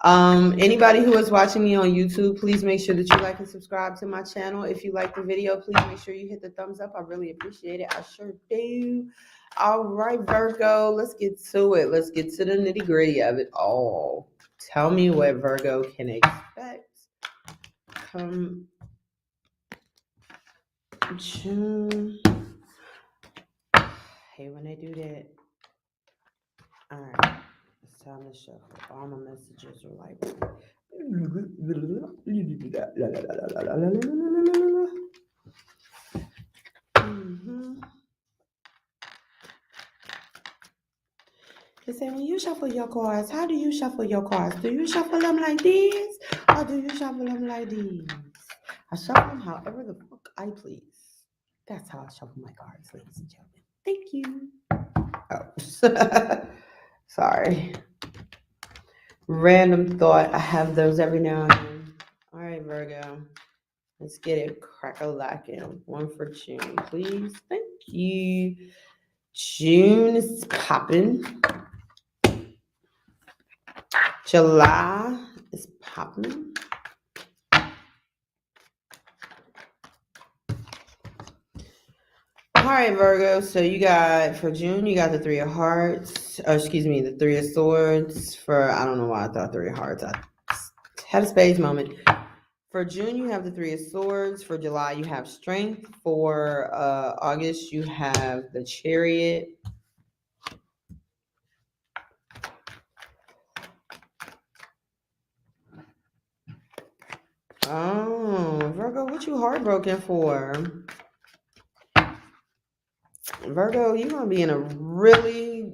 Anybody who is watching me on YouTube, please make sure that you like and subscribe to my channel. If you like the video, please make sure you hit the thumbs up. I really appreciate it. I sure do. All right, Virgo, let's get to it. Let's get to the nitty gritty of it all. Tell me what Virgo can expect come June. Hey, when they do that. All right, it's time to shuffle. All my messages are like. They say, when you shuffle your cards, how do you shuffle your cards? Do you shuffle them like this, or do you shuffle them like this? I shuffle them however the fuck I please. That's how I shuffle my cards, ladies and gentlemen. Thank you. Oh, sorry. Random thought. I have those every now and then. All right, Virgo. Let's get it crack-a-lackin'. One for June, please. Thank you. June is popping. July is popping. All right, Virgo. So you got, for June, you got the Three of Hearts. The Three of Swords. I don't know why I thought Three of Hearts. I had a space moment. For June, you have the Three of Swords. For July, you have Strength. For August, you have the Chariot. Oh, Virgo, what you heartbroken for? Virgo, you're going to be in a really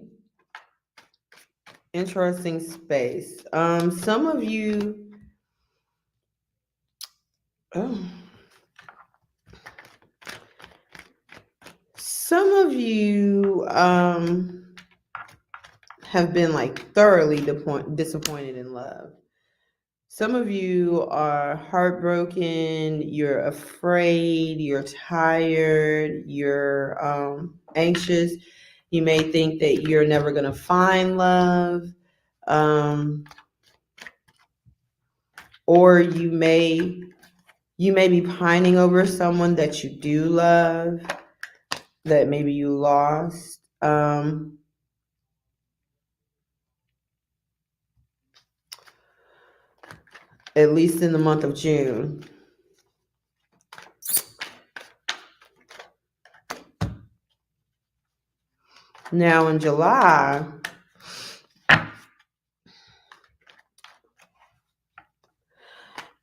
interesting space. Some of you... Some of you have been like thoroughly disappointed in love. Some of you are heartbroken, you're afraid, you're tired, you're anxious. You may think that you're never going to find love. Or you may be pining over someone that you do love, that maybe you lost. At least in the month of June. Now in July,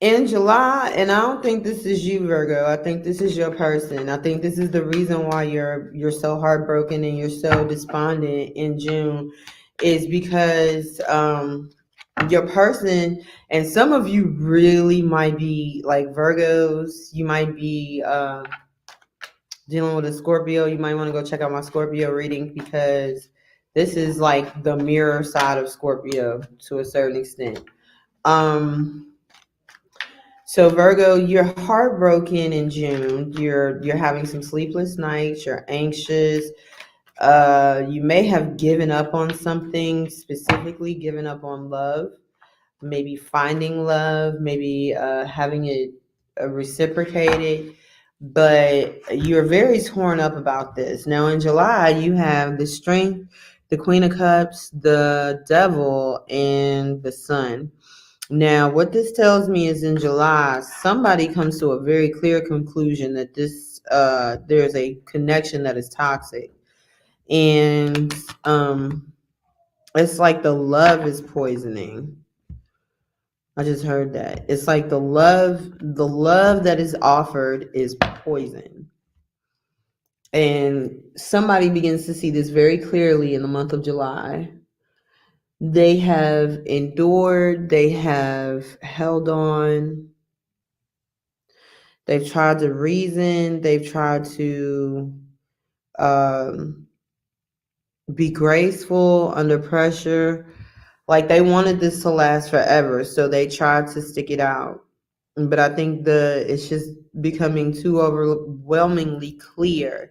and I don't think this is you, Virgo. I think this is your person. I think this is the reason why you're so heartbroken and you're so despondent in June, is because your person, and some of you really might be like Virgos. You might be dealing with a Scorpio. You might want to go check out my Scorpio reading, because this is like the mirror side of Scorpio to a certain extent. So Virgo, you're heartbroken in June. You're having some sleepless nights. You're anxious. You may have given up on something, specifically given up on love. Maybe finding love. Maybe having it reciprocated. But you're very torn up about this. Now in July, you have the Strength, the Queen of Cups, the Devil, and the Sun. Now, what this tells me is in July, somebody comes to a very clear conclusion that there's a connection that is toxic. And it's like the love is poisoning. I just heard that. It's like the love that is offered is poison. And somebody begins to see this very clearly in the month of July. They have endured, they have held on, they've tried to reason, they've tried to be graceful under pressure. Like they wanted this to last forever, so they tried to stick it out. But I think it's just becoming too overwhelmingly clear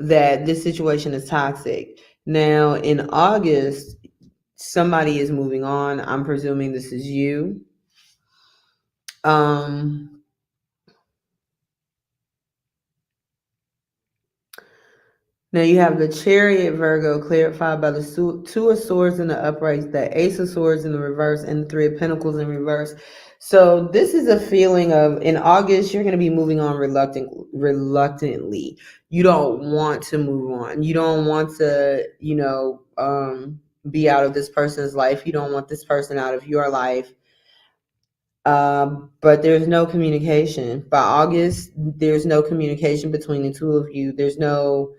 that this situation is toxic. Now, in August, somebody is moving on. I'm presuming this is you. Now you have the Chariot, Virgo, clarified by the Two of Swords in the upright, the Ace of Swords in the reverse, and the Three of Pentacles in reverse. So this is a feeling of, in August, you're going to be moving on reluctantly. You don't want to move on. You don't want to, be out of this person's life. You don't want this person out of your life. But there's no communication. By August, there's no communication between the two of you. There's no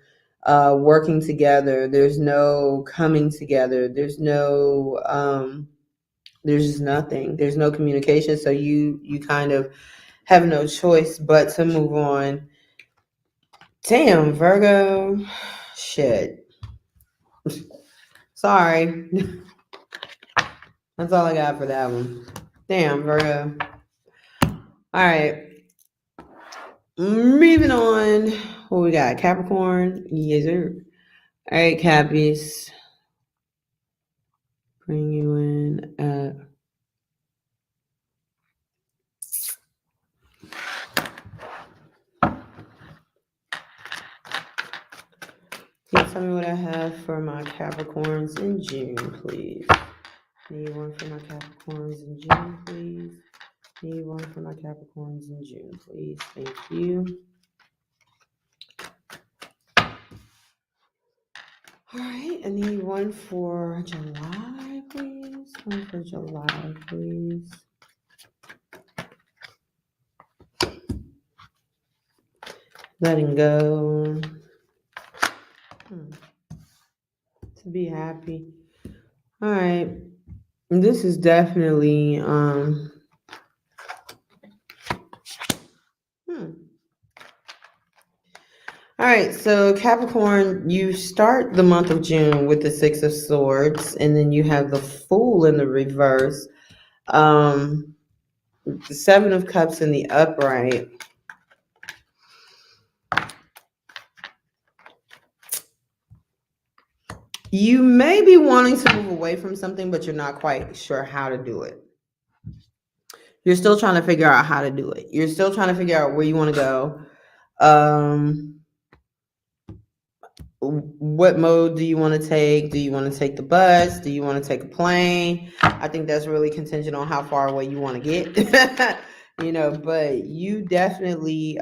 working together. There's no coming together. There's just nothing. There's no communication. So you kind of have no choice but to move on. Damn, Virgo. Shit. Sorry. That's all I got for that one. Damn, Virgo. All right. Moving on. What we got? Capricorn. Yes, sir. All right, Cappies. Bring you in at... Can you tell me what I have for my Capricorns in June, please? Need one for my Capricorns in June, please. Need one for my Capricorns in June, please. Thank you. All right, I need one for July, please. One for July, please. Letting go. To be happy. All right. This is definitely All right, so Capricorn, you start the month of June with the Six of Swords, and then you have the Fool in the reverse, the Seven of Cups in the upright. You may be wanting to move away from something, but you're not quite sure how to do it. You're still trying to figure out how to do it. You're still trying to figure out where you want to go. What mode do you want to take? Do you want to take the bus? Do you want to take a plane? I think that's really contingent on how far away you want to get. But you definitely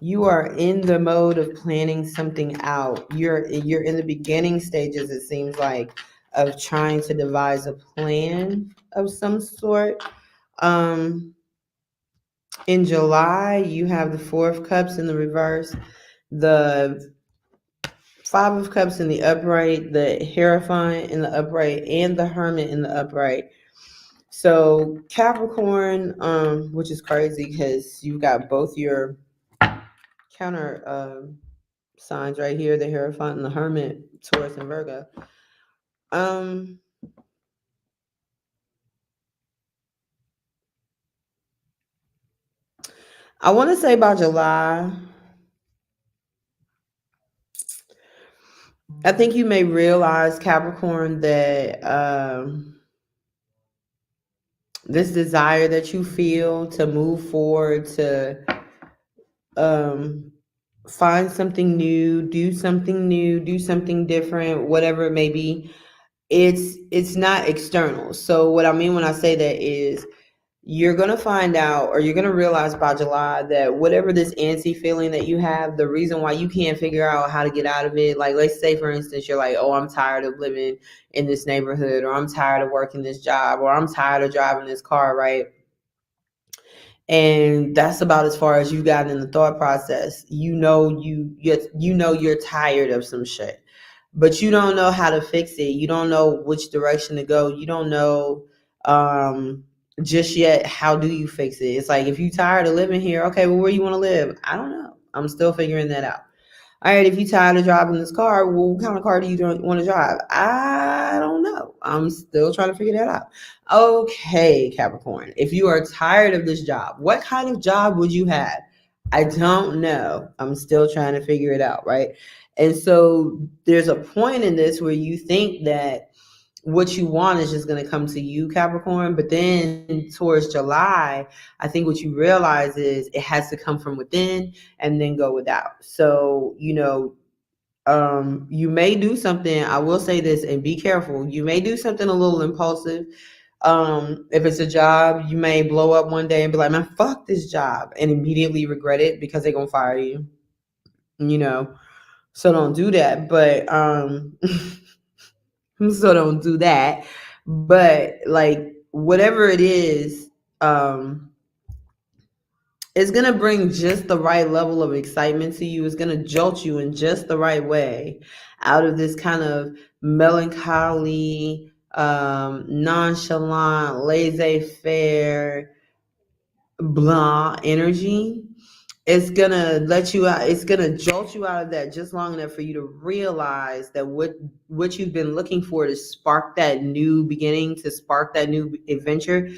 you are in the mode of planning something out. You're in the beginning stages, it seems like, of trying to devise a plan of some sort. In July, you have the Four of Cups in the reverse, the Five of Cups in the upright, the Hierophant in the upright, and the Hermit in the upright. So Capricorn, which is crazy because you've got both your counter signs right here, the Hierophant and the Hermit, Taurus and Virgo. I want to say by July, I think you may realize, Capricorn, that this desire that you feel to move forward, to find something new, do something different, whatever it may be, it's not external. So what I mean when I say that is, you're going to find out, or you're going to realize by July, that whatever this antsy feeling that you have, the reason why you can't figure out how to get out of it, like let's say for instance, you're like, oh, I'm tired of living in this neighborhood, or I'm tired of working this job, or I'm tired of driving this car, right? And that's about as far as you've gotten in the thought process. You know you're tired of some shit, but you don't know how to fix it. You don't know which direction to go. You don't know just yet how do you fix it. It's like, if you're tired of living here, okay, well, where you want to live? I don't know. I'm still figuring that out. All right, if you're tired of driving this car, well, what kind of car do you want to drive? I don't know. I'm still trying to figure that out. Okay, Capricorn, if you are tired of this job, what kind of job would you have? I don't know. I'm still trying to figure it out, right? And so there's a point in this where you think that what you want is just going to come to you, Capricorn. But then towards July, I think what you realize is it has to come from within and then go without. So, you may do something. I will say this, and be careful. You may do something a little impulsive. If it's a job, you may blow up one day and be like, man, fuck this job, and immediately regret it because they're going to fire you, So don't do that. But, so don't do that. But like, whatever it is, it's going to bring just the right level of excitement to you. It's going to jolt you in just the right way out of this kind of melancholy, nonchalant, laissez-faire, blah energy. It's gonna let you out. It's gonna jolt you out of that just long enough for you to realize that what you've been looking for to spark that new beginning, to spark that new adventure,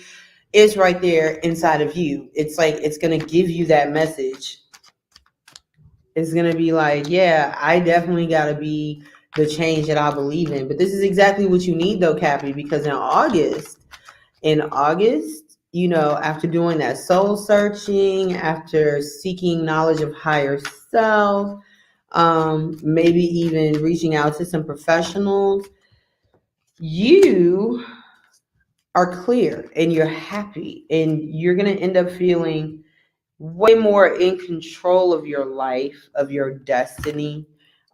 is right there inside of you. It's like it's gonna give you that message. It's gonna be like, yeah, I definitely gotta be the change that I believe in. But this is exactly what you need, though, Cappy, because in August, after doing that soul searching, after seeking knowledge of higher self, maybe even reaching out to some professionals, you are clear and you're happy, and you're going to end up feeling way more in control of your life, of your destiny,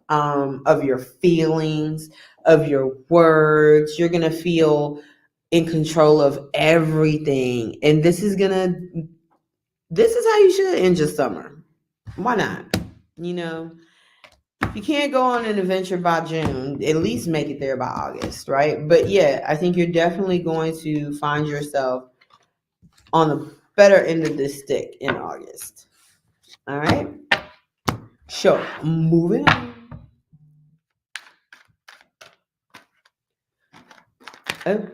of your feelings, of your words. You're going to feel in control of everything. And this is how you should end your summer. Why not? If you can't go on an adventure by June, at least make it there by August, right? But yeah, I think you're definitely going to find yourself on the better end of this stick in August. All right? Sure. Moving on. Oh.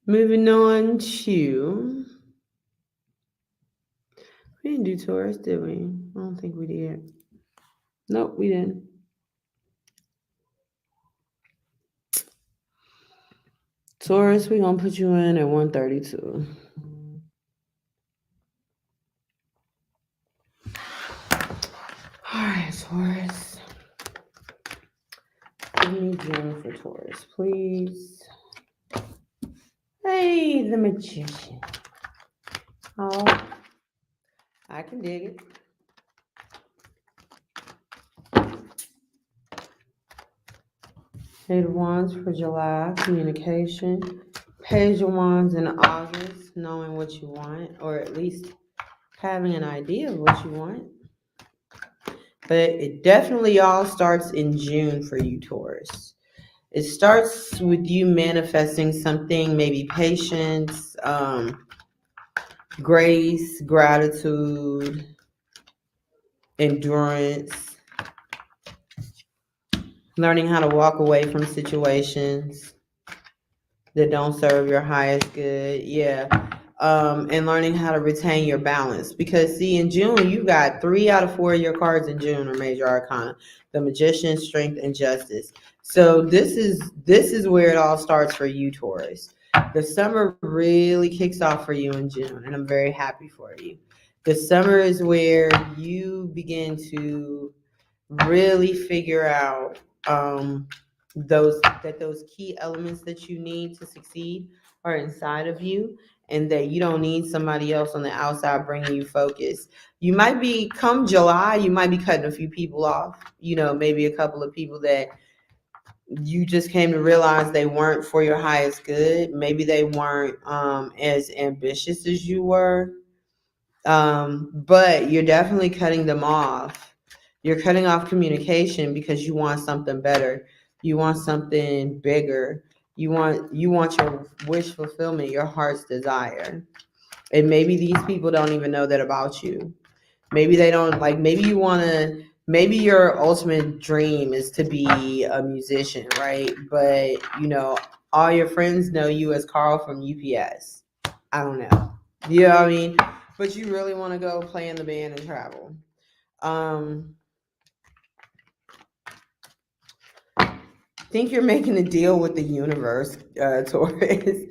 Moving on to... We didn't do Taurus, did we? I don't think we did. Nope, we didn't. Taurus, we're going to put you in at 132. All right, Taurus. Give me June for Taurus, please. Hey, the Magician. Oh, I can dig it. Eight of Wands for July, communication. Page of Wands in August, knowing what you want, or at least having an idea of what you want. But it definitely all starts in June for you, Taurus. It starts with you manifesting something, maybe patience, grace, gratitude, endurance, learning how to walk away from situations that don't serve your highest good. Yeah. And learning how to retain your balance. Because see, in June, you got 3 out of 4 of your cards in June are major arcana: the Magician, Strength, and Justice. So this is where it all starts for you, Taurus. The summer really kicks off for you in June, and I'm very happy for you. The summer is where you begin to really figure out those key elements that you need to succeed are inside of you, and that you don't need somebody else on the outside bringing you focus. You might be, come July, you might be cutting a few people off, maybe a couple of people that you just came to realize they weren't for your highest good. Maybe they weren't as ambitious as you were, but you're definitely cutting them off. You're cutting off communication because you want something better. You want something bigger. You want your wish fulfillment, your heart's desire. And maybe these people don't even know that about you. Maybe they don't, maybe you want to maybe your ultimate dream is to be a musician, right? But all your friends know you as Carl from UPS. I don't know. You know what I mean? But you really want to go play in the band and travel. Think you're making a deal with the universe, Taurus.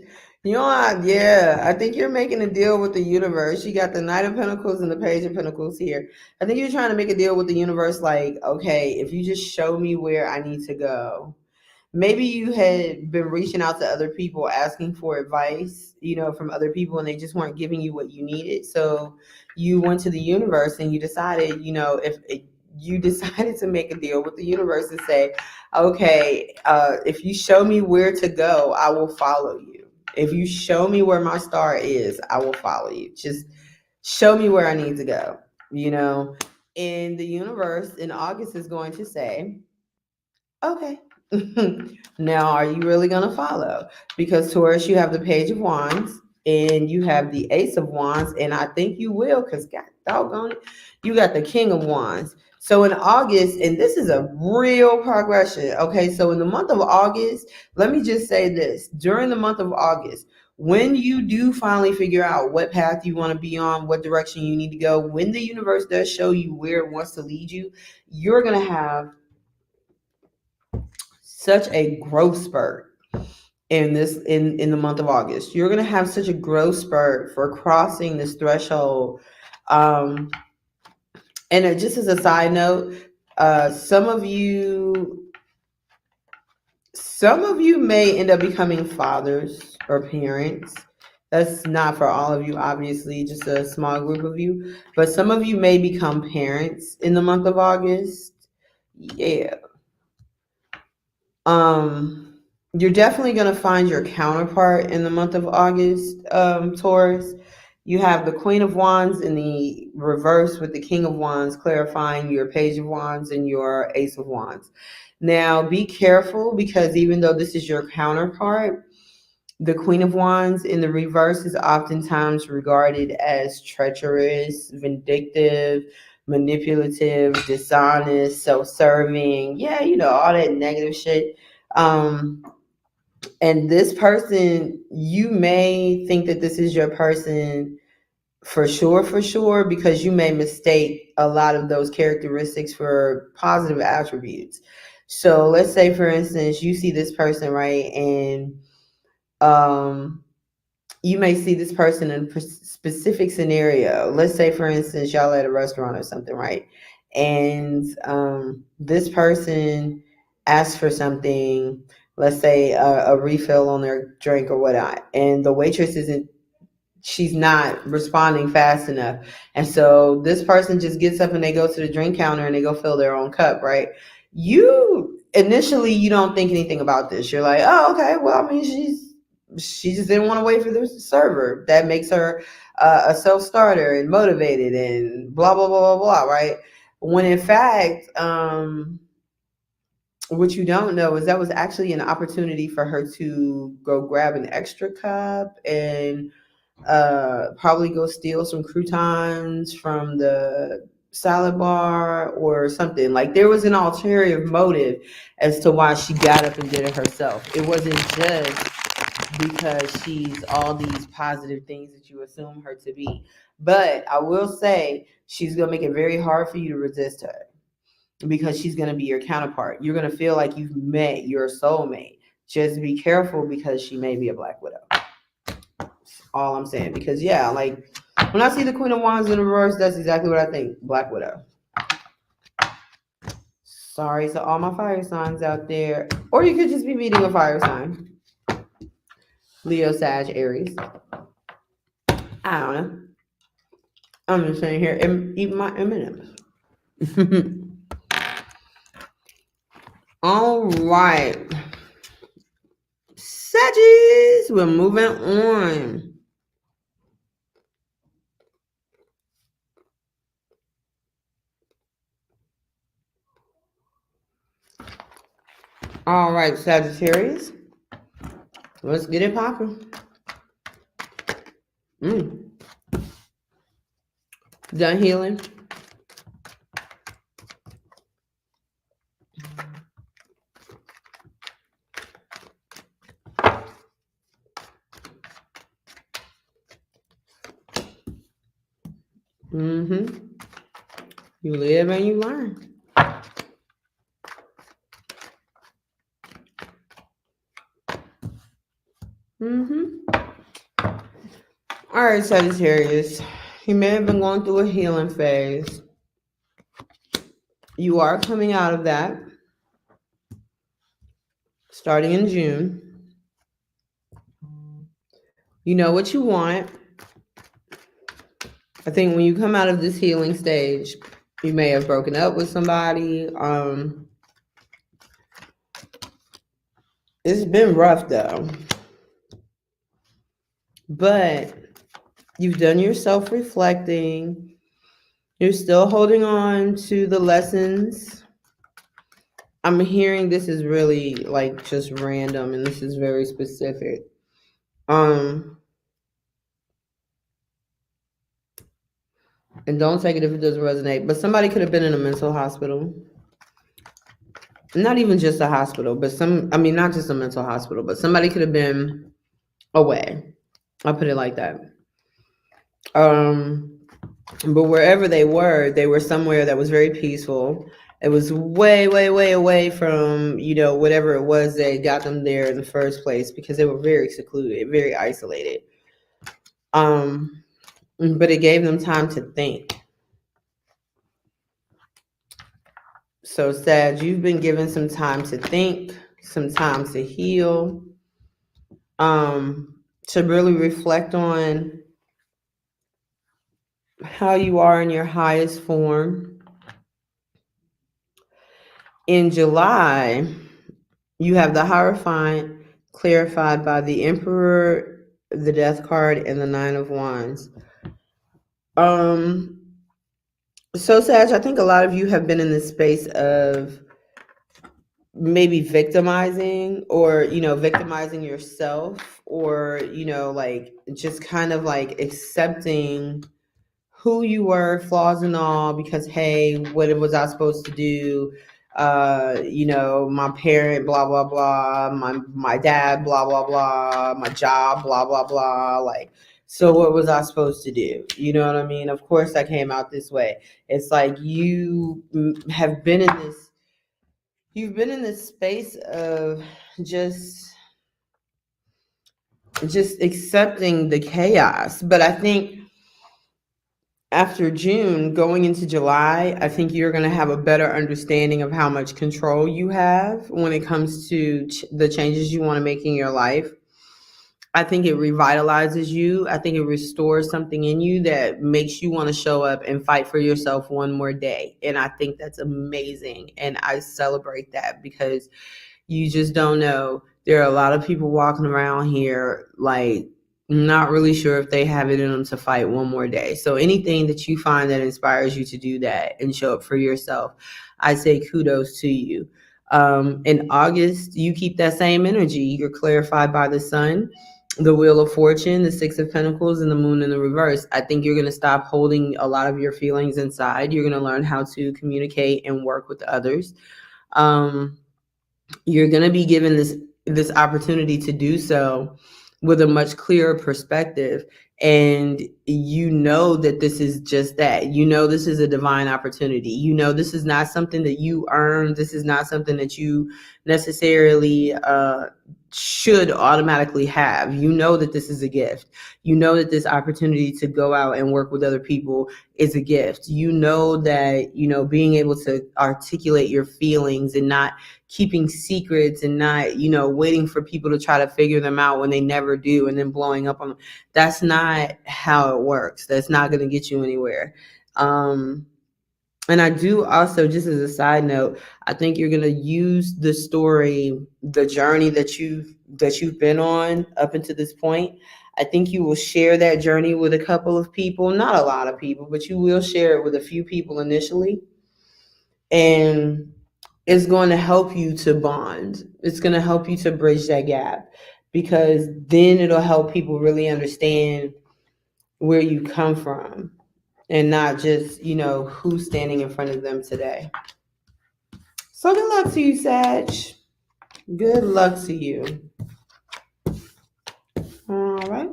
I think you're making a deal with the universe. You got the Knight of Pentacles and the Page of Pentacles here. I think you're trying to make a deal with the universe, like, okay, if you just show me where I need to go. Maybe you had been reaching out to other people asking for advice, from other people, and they just weren't giving you what you needed. So you went to the universe and you decided, if you decided to make a deal with the universe and say, okay, if you show me where to go, I will follow you. If you show me where my star is, I will follow you. Just show me where I need to go, And the universe in August is going to say, okay. Now, are you really going to follow? Because Taurus, you have the Page of Wands and you have the Ace of Wands, and I think you will, because God doggone it, you got the King of Wands. So in August, and this is a real progression. Okay, so in the month of August, let me just say this. During the month of August, when you do finally figure out what path you want to be on, what direction you need to go, when the universe does show you where it wants to lead you, you're going to have such a growth spurt in the month of August. You're going to have such a growth spurt for crossing this threshold. And just as a side note, some of you may end up becoming fathers or parents. That's not for all of you, obviously, just a small group of you. But some of you may become parents in the month of August. Yeah. You're definitely going to find your counterpart in the month of August, Taurus. You have the Queen of Wands in the reverse with the King of Wands, clarifying your Page of Wands and your Ace of Wands. Now, be careful, because even though this is your counterpart, the Queen of Wands in the reverse is oftentimes regarded as treacherous, vindictive, manipulative, dishonest, self-serving. Yeah, all that negative shit. And this person, you may think that this is your person for sure, because you may mistake a lot of those characteristics for positive attributes. So let's say, for instance, you see this person, right? And you may see this person in a specific scenario. Let's say, for instance, y'all at a restaurant or something, right? And this person asks for something, let's say a refill on their drink or whatnot, and the waitress she's not responding fast enough. And so this person just gets up and they go to the drink counter and they go fill their own cup, right? Initially, you don't think anything about this. You're like, oh, okay, well, I mean, she just didn't want to wait for the server. That makes her a self-starter and motivated and blah, blah, blah, blah, blah, right? When in fact, what you don't know is that was actually an opportunity for her to go grab an extra cup and probably go steal some croutons from the salad bar or something. Like, there was an ulterior motive as to why she got up and did it herself. It wasn't just because she's all these positive things that you assume her to be. But I will say, she's going to make it very hard for you to resist her, because she's going to be your counterpart. You're going to feel like you've met your soulmate. Just be careful, because she may be a Black Widow. That's all I'm saying. Because, yeah, like, when I see the Queen of Wands in the reverse, that's exactly what I think. Black Widow. Sorry to all my fire signs out there. Or you could just be meeting a fire sign. Leo, Sag, Aries. I don't know. I'm just sitting here and eating my M&Ms. All right. Sagittarius, we're moving on. All right, Sagittarius. Let's get it popping. Done healing? Mm-hmm. You live and you learn. Mm-hmm. All right, Sagittarius. You may have been going through a healing phase. You are coming out of that starting in June. You know what you want. I think when you come out of this healing stage, you may have broken up with somebody. It's been rough though. But you've done your self-reflecting. You're still holding on to the lessons. I'm hearing this is really like just random and this is very specific. And don't take it if it doesn't resonate, but somebody could have been in a mental hospital. Not even just a hospital, but not just a mental hospital, but somebody could have been away. I'll put it like that. But wherever they were somewhere that was very peaceful. It was way, way, way away from, whatever it was that got them there in the first place, because they were very secluded, very isolated. But it gave them time to think. So, Sag, you've been given some time to think, some time to heal, to really reflect on how you are in your highest form. In July, you have the Hierophant clarified by the Emperor, the Death card, and the Nine of Wands. So, Sag, I think a lot of you have been in this space of maybe victimizing, or victimizing yourself, or like just kind of like accepting who you were, flaws and all, because hey, what was I supposed to do? My parent, blah blah blah, my dad, blah blah blah, my job, blah blah blah. Like, so what was I supposed to do? You know what I mean? Of course I came out this way. It's like you have been in this, you've been in this space of just accepting the chaos. But I think after June, going into July, I think you're going to have a better understanding of how much control you have when it comes to the changes you want to make in your life. I think it revitalizes you. I think it restores something in you that makes you want to show up and fight for yourself one more day. And I think that's amazing. And I celebrate that, because you just don't know. There are a lot of people walking around here like not really sure if they have it in them to fight one more day. So anything that you find that inspires you to do that and show up for yourself, I say kudos to you. In August, you keep that same energy. You're clarified by the sun, the Wheel of Fortune, the Six of Pentacles, and the Moon in the reverse. I think you're going to stop holding a lot of your feelings inside. You're going to learn how to communicate and work with others. You're going to be given this opportunity to do so with a much clearer perspective. And you know that this is just that. You know this is a divine opportunity. You know this is not something that you earn. This is not something that you necessarily should automatically have. You know that this is a gift. You know that this opportunity to go out and work with other people is a gift. You know that, being able to articulate your feelings and not keeping secrets and not, waiting for people to try to figure them out when they never do, and then blowing up on them. That's not how it works. That's not going to get you anywhere. And I do also, just as a side note, I think you're going to use the story, the journey that you've been on up until this point. I think you will share that journey with a couple of people, not a lot of people, but you will share it with a few people initially. And it's going to help you to bond. It's going to help you to bridge that gap, because then it'll help people really understand where you come from, and not just, who's standing in front of them today. So good luck to you, Sag. Good luck to you. All right.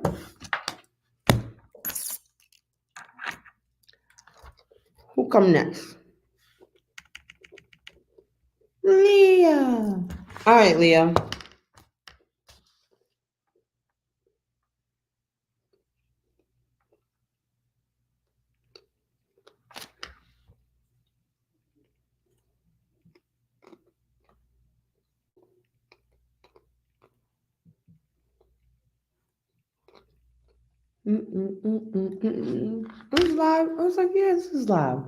come next? Leah. All right, Leah. This is live. I was like, yeah, this is live.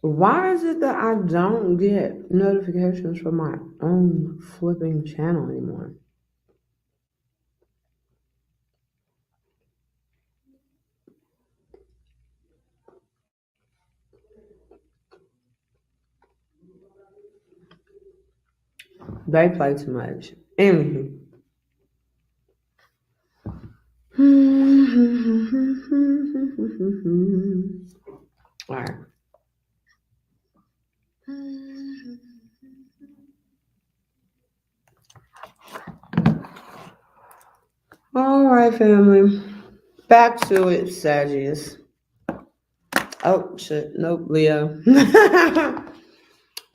Why is it that I don't get notifications from my own flipping channel anymore? They play too much. Anywho. All right. All right, family. Back to it, Sagittarius. Oh, shit. Nope, Leo.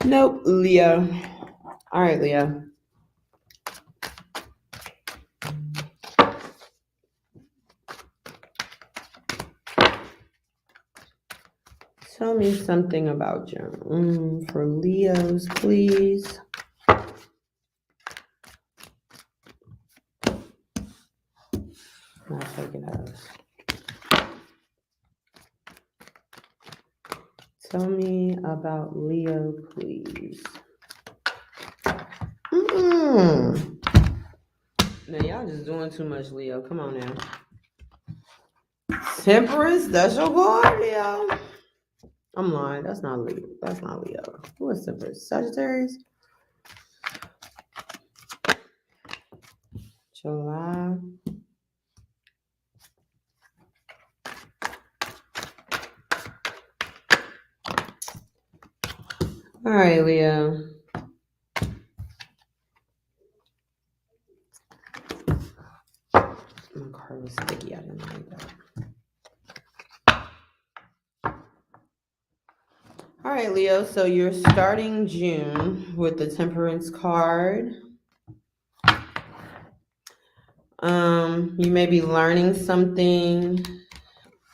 Nope, Leo. All right, Leo. Tell me something about you. For Leos, please. I'll take it out. Tell me about Leo, please. Now, y'all just doing too much, Leo. Come on now. Temperance, that's your boy, Leo. I'm lying. That's not Leo. That's not Leo. Who is Temperance? Sagittarius? July. All right, Leo. My card was sticky. I didn't like that. All right, Leo. So you're starting June with the Temperance card. You may be learning something.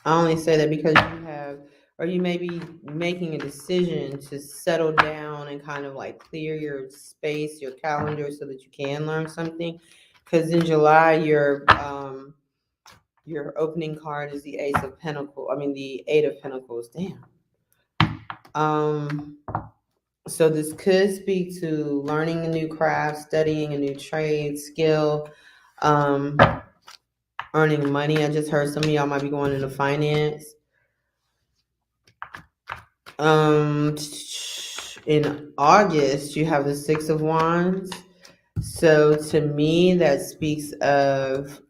I only say that because you may be making a decision to settle down and kind of like clear your space, your calendar, so that you can learn something. Because in July, your opening card is the Ace of Pentacles. I mean, the Eight of Pentacles. Damn. So this could speak to learning a new craft, studying a new trade, skill, earning money. I just heard some of y'all might be going into finance. In August, you have the Six of Wands. So to me, that speaks of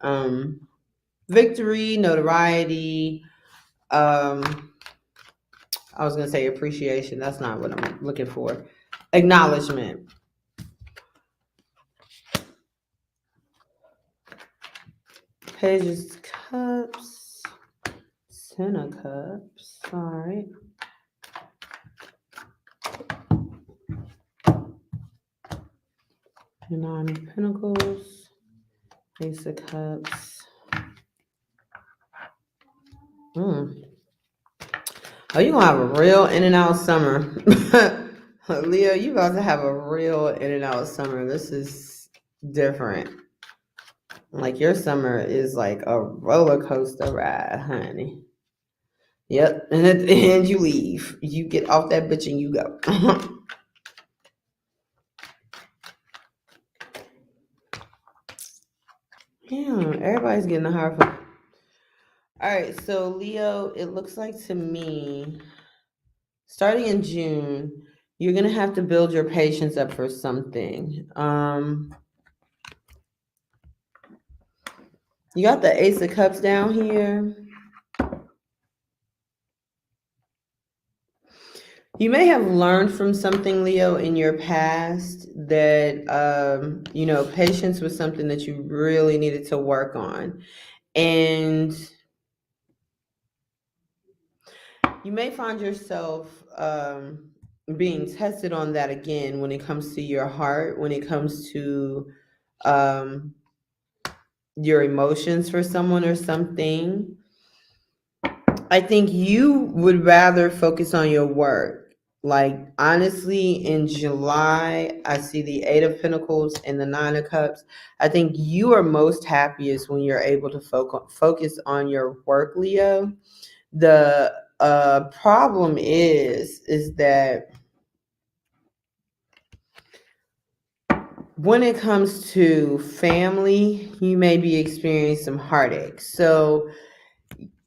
victory, notoriety. I was going to say appreciation. That's not what I'm looking for. Acknowledgement. Page of Cups. Ten of Cups. All right. Nine of Pentacles. Ace of Cups. Oh, you're going to have a real in and out summer. Leo, you about to have a real in and out summer. This is different. Like your summer is like a roller coaster ride, honey. Yep. And at the end, you leave. You get off that bitch and you go. Yeah, everybody's getting a hard one. All right, so Leo, it looks like to me, starting in June, you're gonna have to build your patience up for something. You got the Ace of Cups down here. You may have learned from something, Leo, in your past that, patience was something that you really needed to work on. And you may find yourself being tested on that again when it comes to your heart, when it comes to um, your emotions for someone or something. I think you would rather focus on your work. Like, honestly, in July, I see the Eight of Pentacles and the Nine of Cups. I think you are most happiest when you're able to focus on your work, Leo. The problem is that when it comes to family, you may be experiencing some heartache. So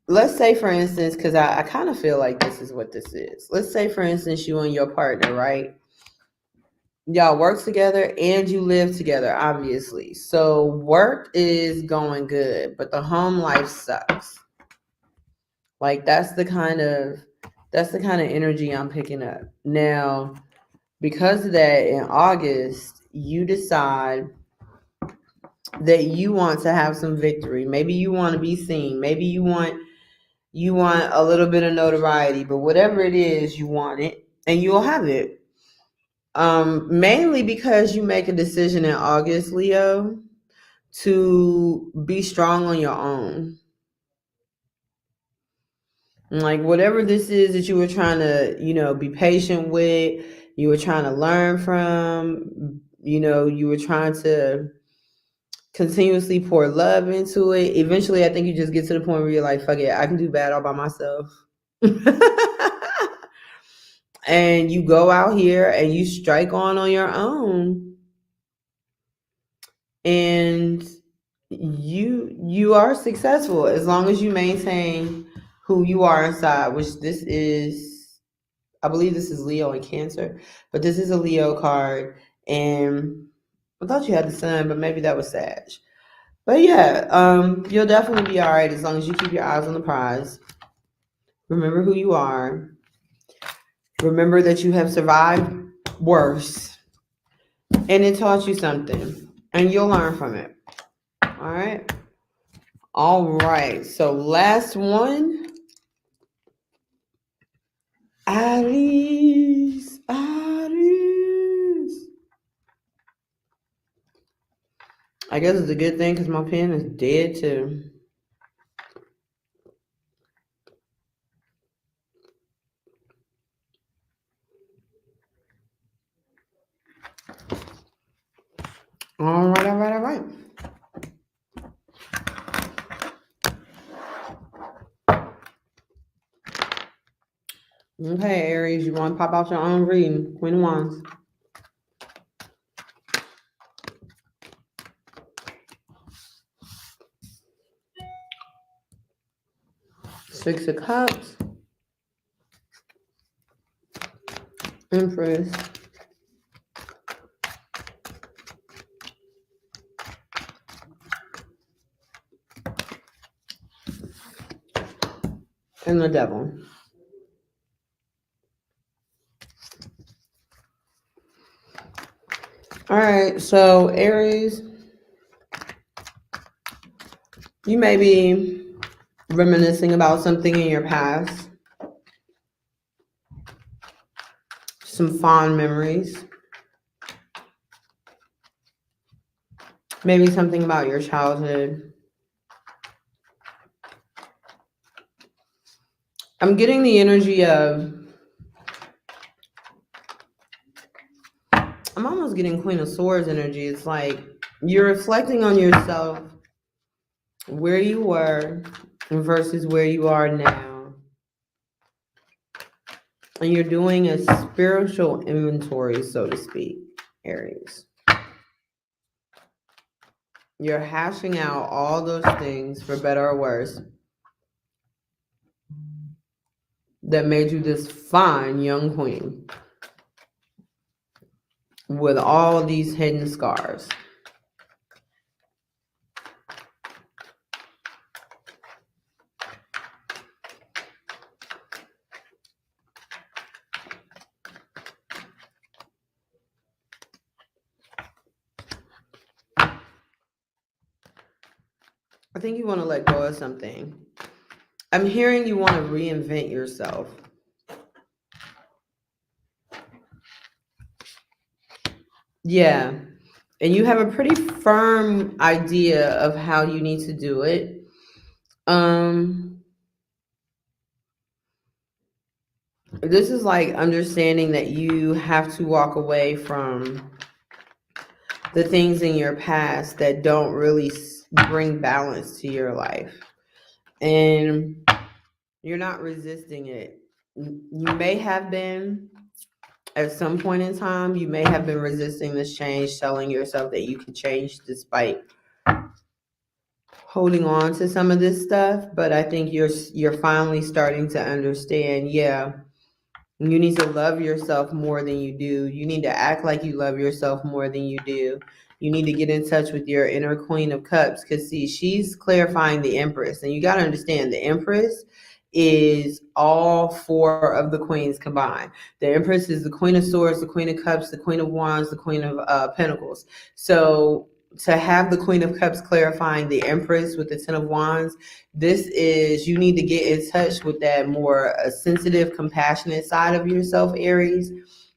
let's say, for instance, because I kind of feel like this is what this is. Let's say, for instance, you and your partner, right? Y'all work together and you live together, obviously. So work is going good, but the home life sucks. Like that's the kind of energy I'm picking up. Now, because of that, in August, you decide that you want to have some victory. Maybe you want to be seen. Maybe you want a little bit of notoriety, but whatever it is, you want it and you'll have it. Mainly because you make a decision in August, Leo, to be strong on your own. Like, whatever this is that you were trying to, be patient with, you were trying to learn from, you were trying to continuously pour love into it. Eventually, I think you just get to the point where you're like, fuck it, I can do bad all by myself. And you go out here and you strike on your own. And you are successful as long as you maintain who you are inside, which this is, I believe this is Leo and Cancer, but this is a Leo card. And I thought you had the sun, but maybe that was Sag. But yeah, you'll definitely be all right as long as you keep your eyes on the prize. Remember who you are. Remember that you have survived worse, and it taught you something, and you'll learn from it. All right. All right. So last one, Aries. Aries. I guess it's a good thing because my pen is dead too. All right, all right, all right. Okay, Aries, you want to pop out your own reading? Queen of Wands. Six of Cups. Empress. And the Devil. All right, so Aries, you may be reminiscing about something in your past, some fond memories, maybe something about your childhood. I'm getting the energy of, I'm almost getting Queen of Swords energy. It's like you're reflecting on yourself, where you were versus where you are now. And you're doing a spiritual inventory, so to speak, Aries. You're hashing out all those things, for better or worse, that made you this fine young queen with all these hidden scars. I think you want to let go of something. I'm hearing you want to reinvent yourself. Yeah. And you have a pretty firm idea of how you need to do it. Um, this is like understanding that you have to walk away from the things in your past that don't really bring balance to your life. And you're not resisting it. You may have been at some point in time, you may have been resisting this change, telling yourself that you can change despite holding on to some of this stuff. But I think you're finally starting to understand, yeah, you need to love yourself more than you do. You need to act like you love yourself more than you do. You need to get in touch with your inner Queen of Cups, because see, she's clarifying the Empress. And you got to understand, the Empress is all four of the queens combined. The Empress is the Queen of Swords, the Queen of Cups, the Queen of Wands, the Queen of Pentacles. So to have the Queen of Cups clarifying the Empress with the Ten of Wands, this is, you need to get in touch with that more sensitive, compassionate side of yourself, Aries.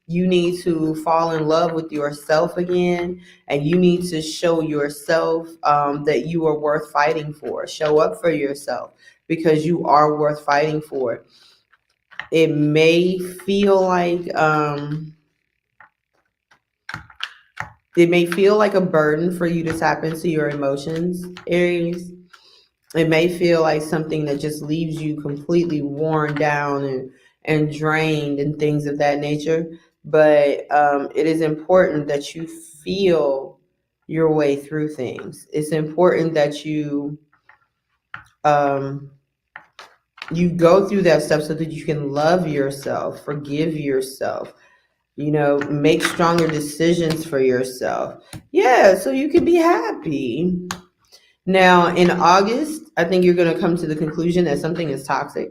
You need to fall in love with yourself again, and you need to show yourself that you are worth fighting for. Show up for yourself, because you are worth fighting for. It may feel like a burden for you to tap into your emotions, Aries. It may feel like something that just leaves you completely worn down and drained and things of that nature. But it is important that you feel your way through things. It's important that um, you go through that stuff so that you can love yourself, forgive yourself, make stronger decisions for yourself. Yeah, so you can be happy. Now, in August, I think you're going to come to the conclusion that something is toxic.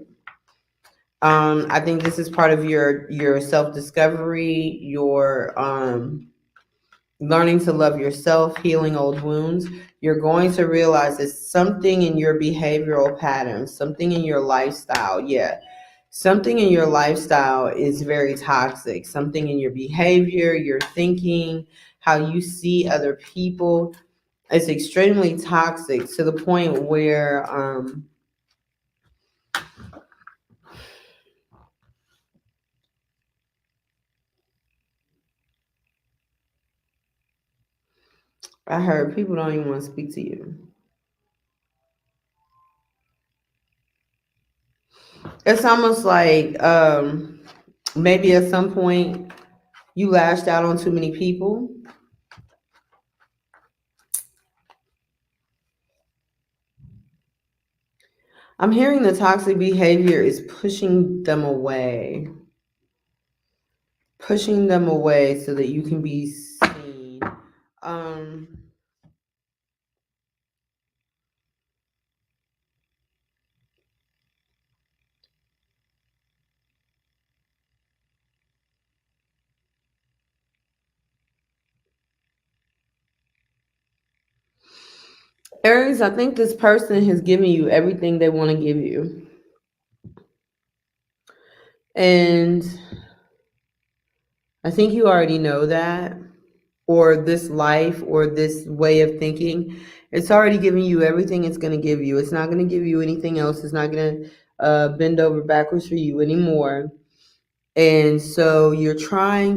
I think this is part of your self-discovery, your learning to love yourself, healing old wounds. You're going to realize that something in your behavioral patterns, something in your lifestyle, something in your lifestyle is very toxic. Something in your behavior, your thinking, how you see other people, it's extremely toxic, to the point where I heard people don't even want to speak to you. It's almost like maybe at some point you lashed out on too many people. I'm hearing the toxic behavior is pushing them away so that you can be seen. Um, Aries, I think this person has given you everything they want to give you. And I think you already know that, or this life, or this way of thinking. It's already giving you everything it's going to give you. It's not going to give you anything else. It's not going to bend over backwards for you anymore. And so you're trying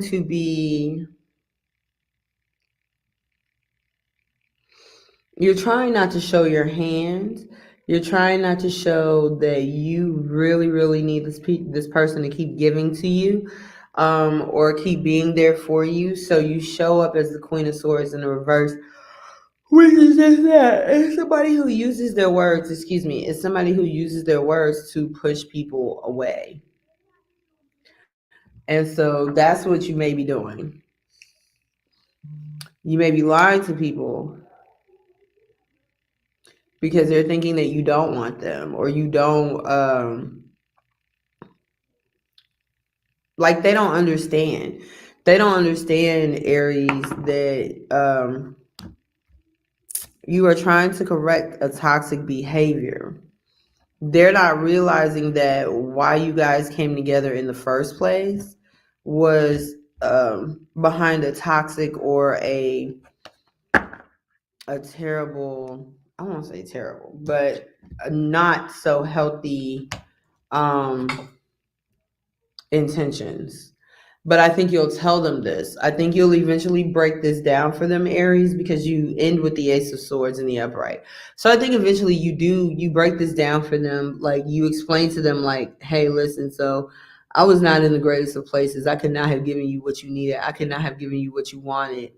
not to show your hand. You're trying not to show that you really, really need this person to keep giving to you, or keep being there for you. So you show up as the Queen of Swords in the reverse, which is just that. It's somebody who uses their words, it's somebody who uses their words to push people away. And so that's what you may be doing. You may be lying to people because they're thinking that you don't want them, or you don't like, they don't understand. They don't understand, Aries, that You are trying to correct a toxic behavior. They're not realizing that why you guys came together in the first place was behind a toxic or a terrible, I won't say terrible, but a not so healthy um intentions. But I think you'll tell them this. I think you'll eventually break this down for them, Aries, because you end with the Ace of Swords in the upright. So I think eventually you break this down for them. Like, you explain to them, like, hey, listen, so I was not in the greatest of places. I could not have given you what you needed. I could not have given you what you wanted.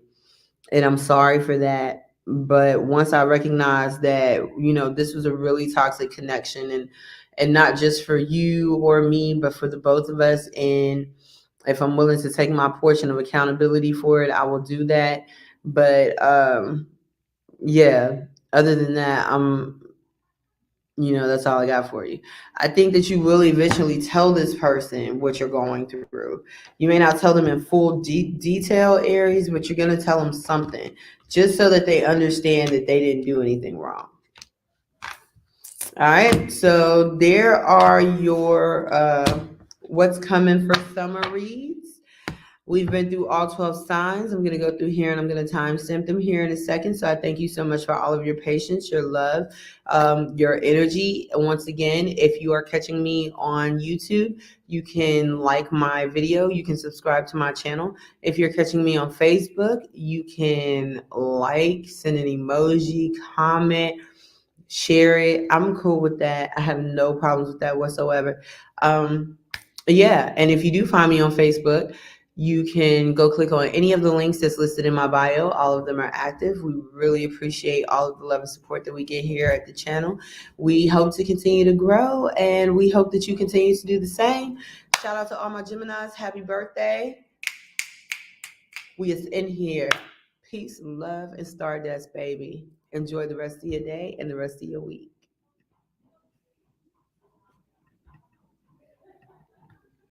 And I'm sorry for that. But once I recognized that, this was a really toxic connection, and not just for you or me, but for the both of us. And if I'm willing to take my portion of accountability for it, I will do that. But yeah, other than that, that's all I got for you. I think that you will eventually tell this person what you're going through. You may not tell them in full detail, Aries, but you're going to tell them something just so that they understand that they didn't do anything wrong. All right, so there are your what's coming for summer reads. We've been through all 12 signs. I'm going to go through here and I'm going to timestamp them here in a second. So I thank you so much for all of your patience, your love, your energy. And once again, if you are catching me on YouTube, you can like my video. You can subscribe to my channel. If you're catching me on Facebook, you can like, send an emoji, comment, share it. I'm cool with that. I have no problems with that whatsoever. Yeah, and if you do find me on Facebook, you can go click on any of the links that's listed in my bio. All of them are active. We really appreciate all of the love and support that we get here at the channel. We hope to continue to grow, and we hope that you continue to do the same. Shout out to all my Geminis. Happy birthday. We is in here. Peace, love, and stardust, baby. Enjoy the rest of your day and the rest of your week.